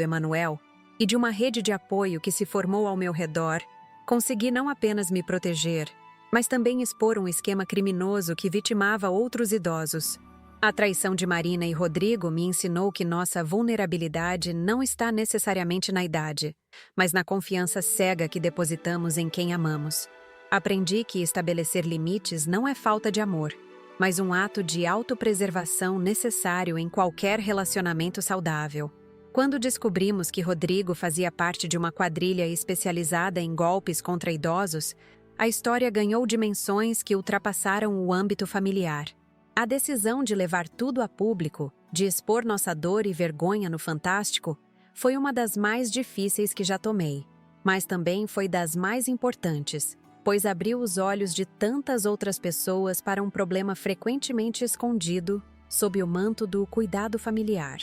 Emanuel, e de uma rede de apoio que se formou ao meu redor, consegui não apenas me proteger, mas também expor um esquema criminoso que vitimava outros idosos. A traição de Marina e Rodrigo me ensinou que nossa vulnerabilidade não está necessariamente na idade, mas na confiança cega que depositamos em quem amamos. Aprendi que estabelecer limites não é falta de amor, mas um ato de autopreservação necessário em qualquer relacionamento saudável. Quando descobrimos que Rodrigo fazia parte de uma quadrilha especializada em golpes contra idosos, a história ganhou dimensões que ultrapassaram o âmbito familiar. A decisão de levar tudo a público, de expor nossa dor e vergonha no Fantástico, foi uma das mais difíceis que já tomei, mas também foi das mais importantes, pois abriu os olhos de tantas outras pessoas para um problema frequentemente escondido sob o manto do cuidado familiar.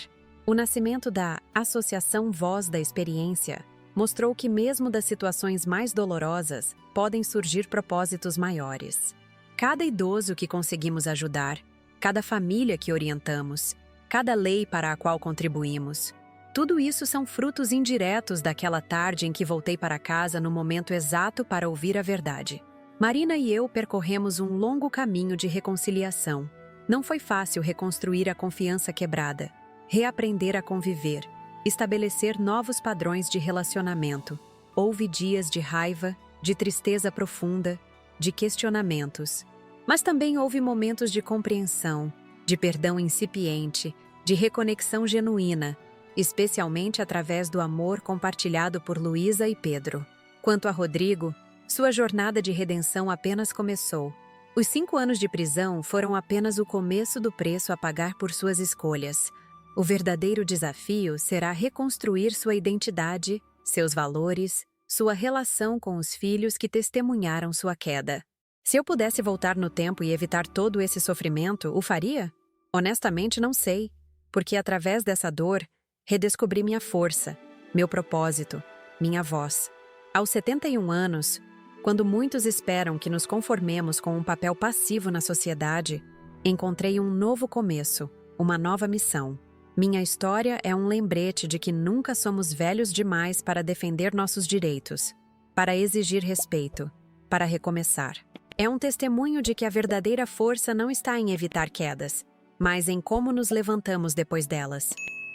O nascimento da Associação Voz da Experiência mostrou que mesmo das situações mais dolorosas podem surgir propósitos maiores. Cada idoso que conseguimos ajudar, cada família que orientamos, cada lei para a qual contribuímos, tudo isso são frutos indiretos daquela tarde em que voltei para casa no momento exato para ouvir a verdade. Marina e eu percorremos um longo caminho de reconciliação. Não foi fácil reconstruir a confiança quebrada, reaprender a conviver, estabelecer novos padrões de relacionamento. Houve dias de raiva, de tristeza profunda, de questionamentos. Mas também houve momentos de compreensão, de perdão incipiente, de reconexão genuína, especialmente através do amor compartilhado por Luísa e Pedro. Quanto a Rodrigo, sua jornada de redenção apenas começou. Os 5 anos de prisão foram apenas o começo do preço a pagar por suas escolhas. O verdadeiro desafio será reconstruir sua identidade, seus valores, sua relação com os filhos que testemunharam sua queda. Se eu pudesse voltar no tempo e evitar todo esse sofrimento, o faria? Honestamente, não sei, porque através dessa dor, redescobri minha força, meu propósito, minha voz. Aos 71 anos, quando muitos esperam que nos conformemos com um papel passivo na sociedade, encontrei um novo começo, uma nova missão. Minha história é um lembrete de que nunca somos velhos demais para defender nossos direitos, para exigir respeito, para recomeçar. É um testemunho de que a verdadeira força não está em evitar quedas, mas em como nos levantamos depois delas.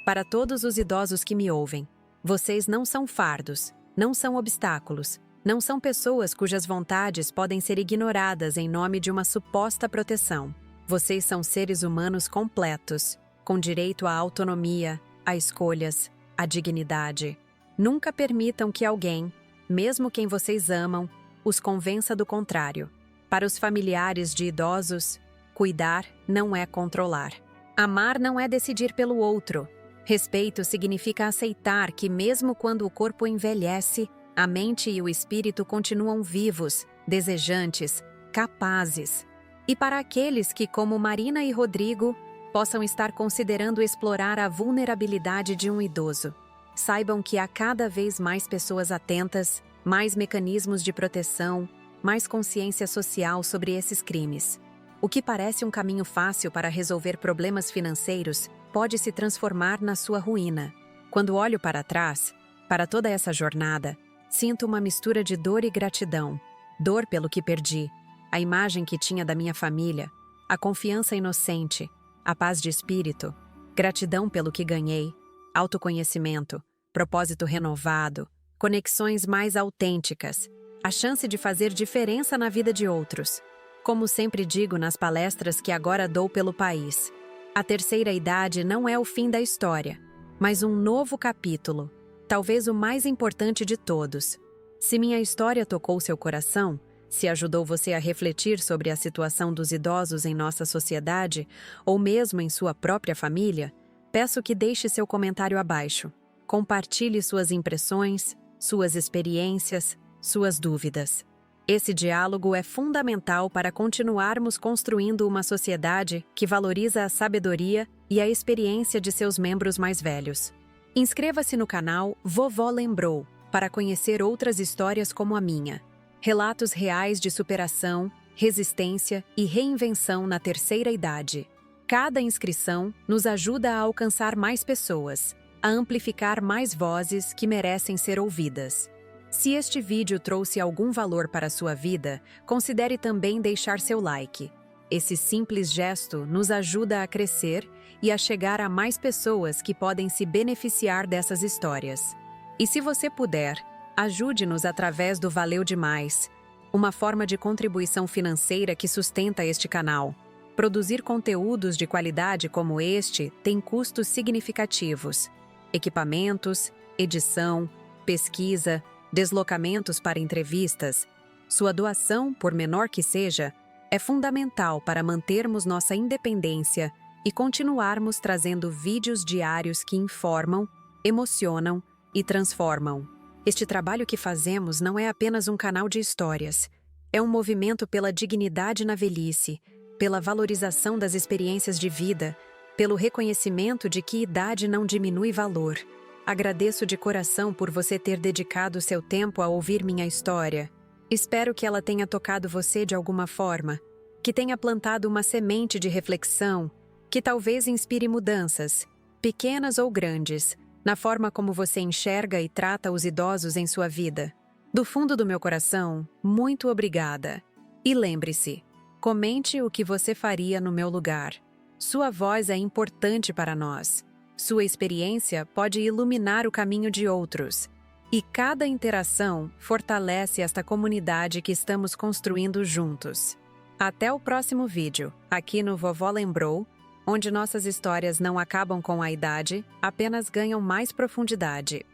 Para todos os idosos que me ouvem, vocês não são fardos, não são obstáculos, não são pessoas cujas vontades podem ser ignoradas em nome de uma suposta proteção. Vocês são seres humanos completos, com direito à autonomia, a escolhas, à dignidade. Nunca permitam que alguém, mesmo quem vocês amam, os convença do contrário. Para os familiares de idosos, cuidar não é controlar. Amar não é decidir pelo outro. Respeito significa aceitar que mesmo quando o corpo envelhece, a mente e o espírito continuam vivos, desejantes, capazes. E para aqueles que, como Marina e Rodrigo, possam estar considerando explorar a vulnerabilidade de um idoso, saibam que há cada vez mais pessoas atentas, mais mecanismos de proteção, mais consciência social sobre esses crimes. O que parece um caminho fácil para resolver problemas financeiros pode se transformar na sua ruína. Quando olho para trás, para toda essa jornada, sinto uma mistura de dor e gratidão. Dor pelo que perdi, a imagem que tinha da minha família, a confiança inocente, a paz de espírito, gratidão pelo que ganhei, autoconhecimento, propósito renovado, conexões mais autênticas, a chance de fazer diferença na vida de outros. Como sempre digo nas palestras que agora dou pelo país, a terceira idade não é o fim da história, mas um novo capítulo, talvez o mais importante de todos. Se minha história tocou seu coração, se ajudou você a refletir sobre a situação dos idosos em nossa sociedade, ou mesmo em sua própria família, peço que deixe seu comentário abaixo. Compartilhe suas impressões, suas experiências, suas dúvidas. Esse diálogo é fundamental para continuarmos construindo uma sociedade que valoriza a sabedoria e a experiência de seus membros mais velhos. Inscreva-se no canal Vovó Lembrou para conhecer outras histórias como a minha. Relatos reais de superação, resistência e reinvenção na terceira idade. Cada inscrição nos ajuda a alcançar mais pessoas, a amplificar mais vozes que merecem ser ouvidas. Se este vídeo trouxe algum valor para a sua vida, considere também deixar seu like. Esse simples gesto nos ajuda a crescer e a chegar a mais pessoas que podem se beneficiar dessas histórias. E se você puder, ajude-nos através do Valeu Demais, uma forma de contribuição financeira que sustenta este canal. Produzir conteúdos de qualidade como este tem custos significativos: equipamentos, edição, pesquisa, deslocamentos para entrevistas. Sua doação, por menor que seja, é fundamental para mantermos nossa independência e continuarmos trazendo vídeos diários que informam, emocionam e transformam. Este trabalho que fazemos não é apenas um canal de histórias. É um movimento pela dignidade na velhice, pela valorização das experiências de vida, pelo reconhecimento de que idade não diminui valor. Agradeço de coração por você ter dedicado seu tempo a ouvir minha história. Espero que ela tenha tocado você de alguma forma, que tenha plantado uma semente de reflexão, que talvez inspire mudanças, pequenas ou grandes, na forma como você enxerga e trata os idosos em sua vida. Do fundo do meu coração, muito obrigada. E lembre-se, comente o que você faria no meu lugar. Sua voz é importante para nós. Sua experiência pode iluminar o caminho de outros. E cada interação fortalece esta comunidade que estamos construindo juntos. Até o próximo vídeo, aqui no Vovó Lembrou, onde nossas histórias não acabam com a idade, apenas ganham mais profundidade.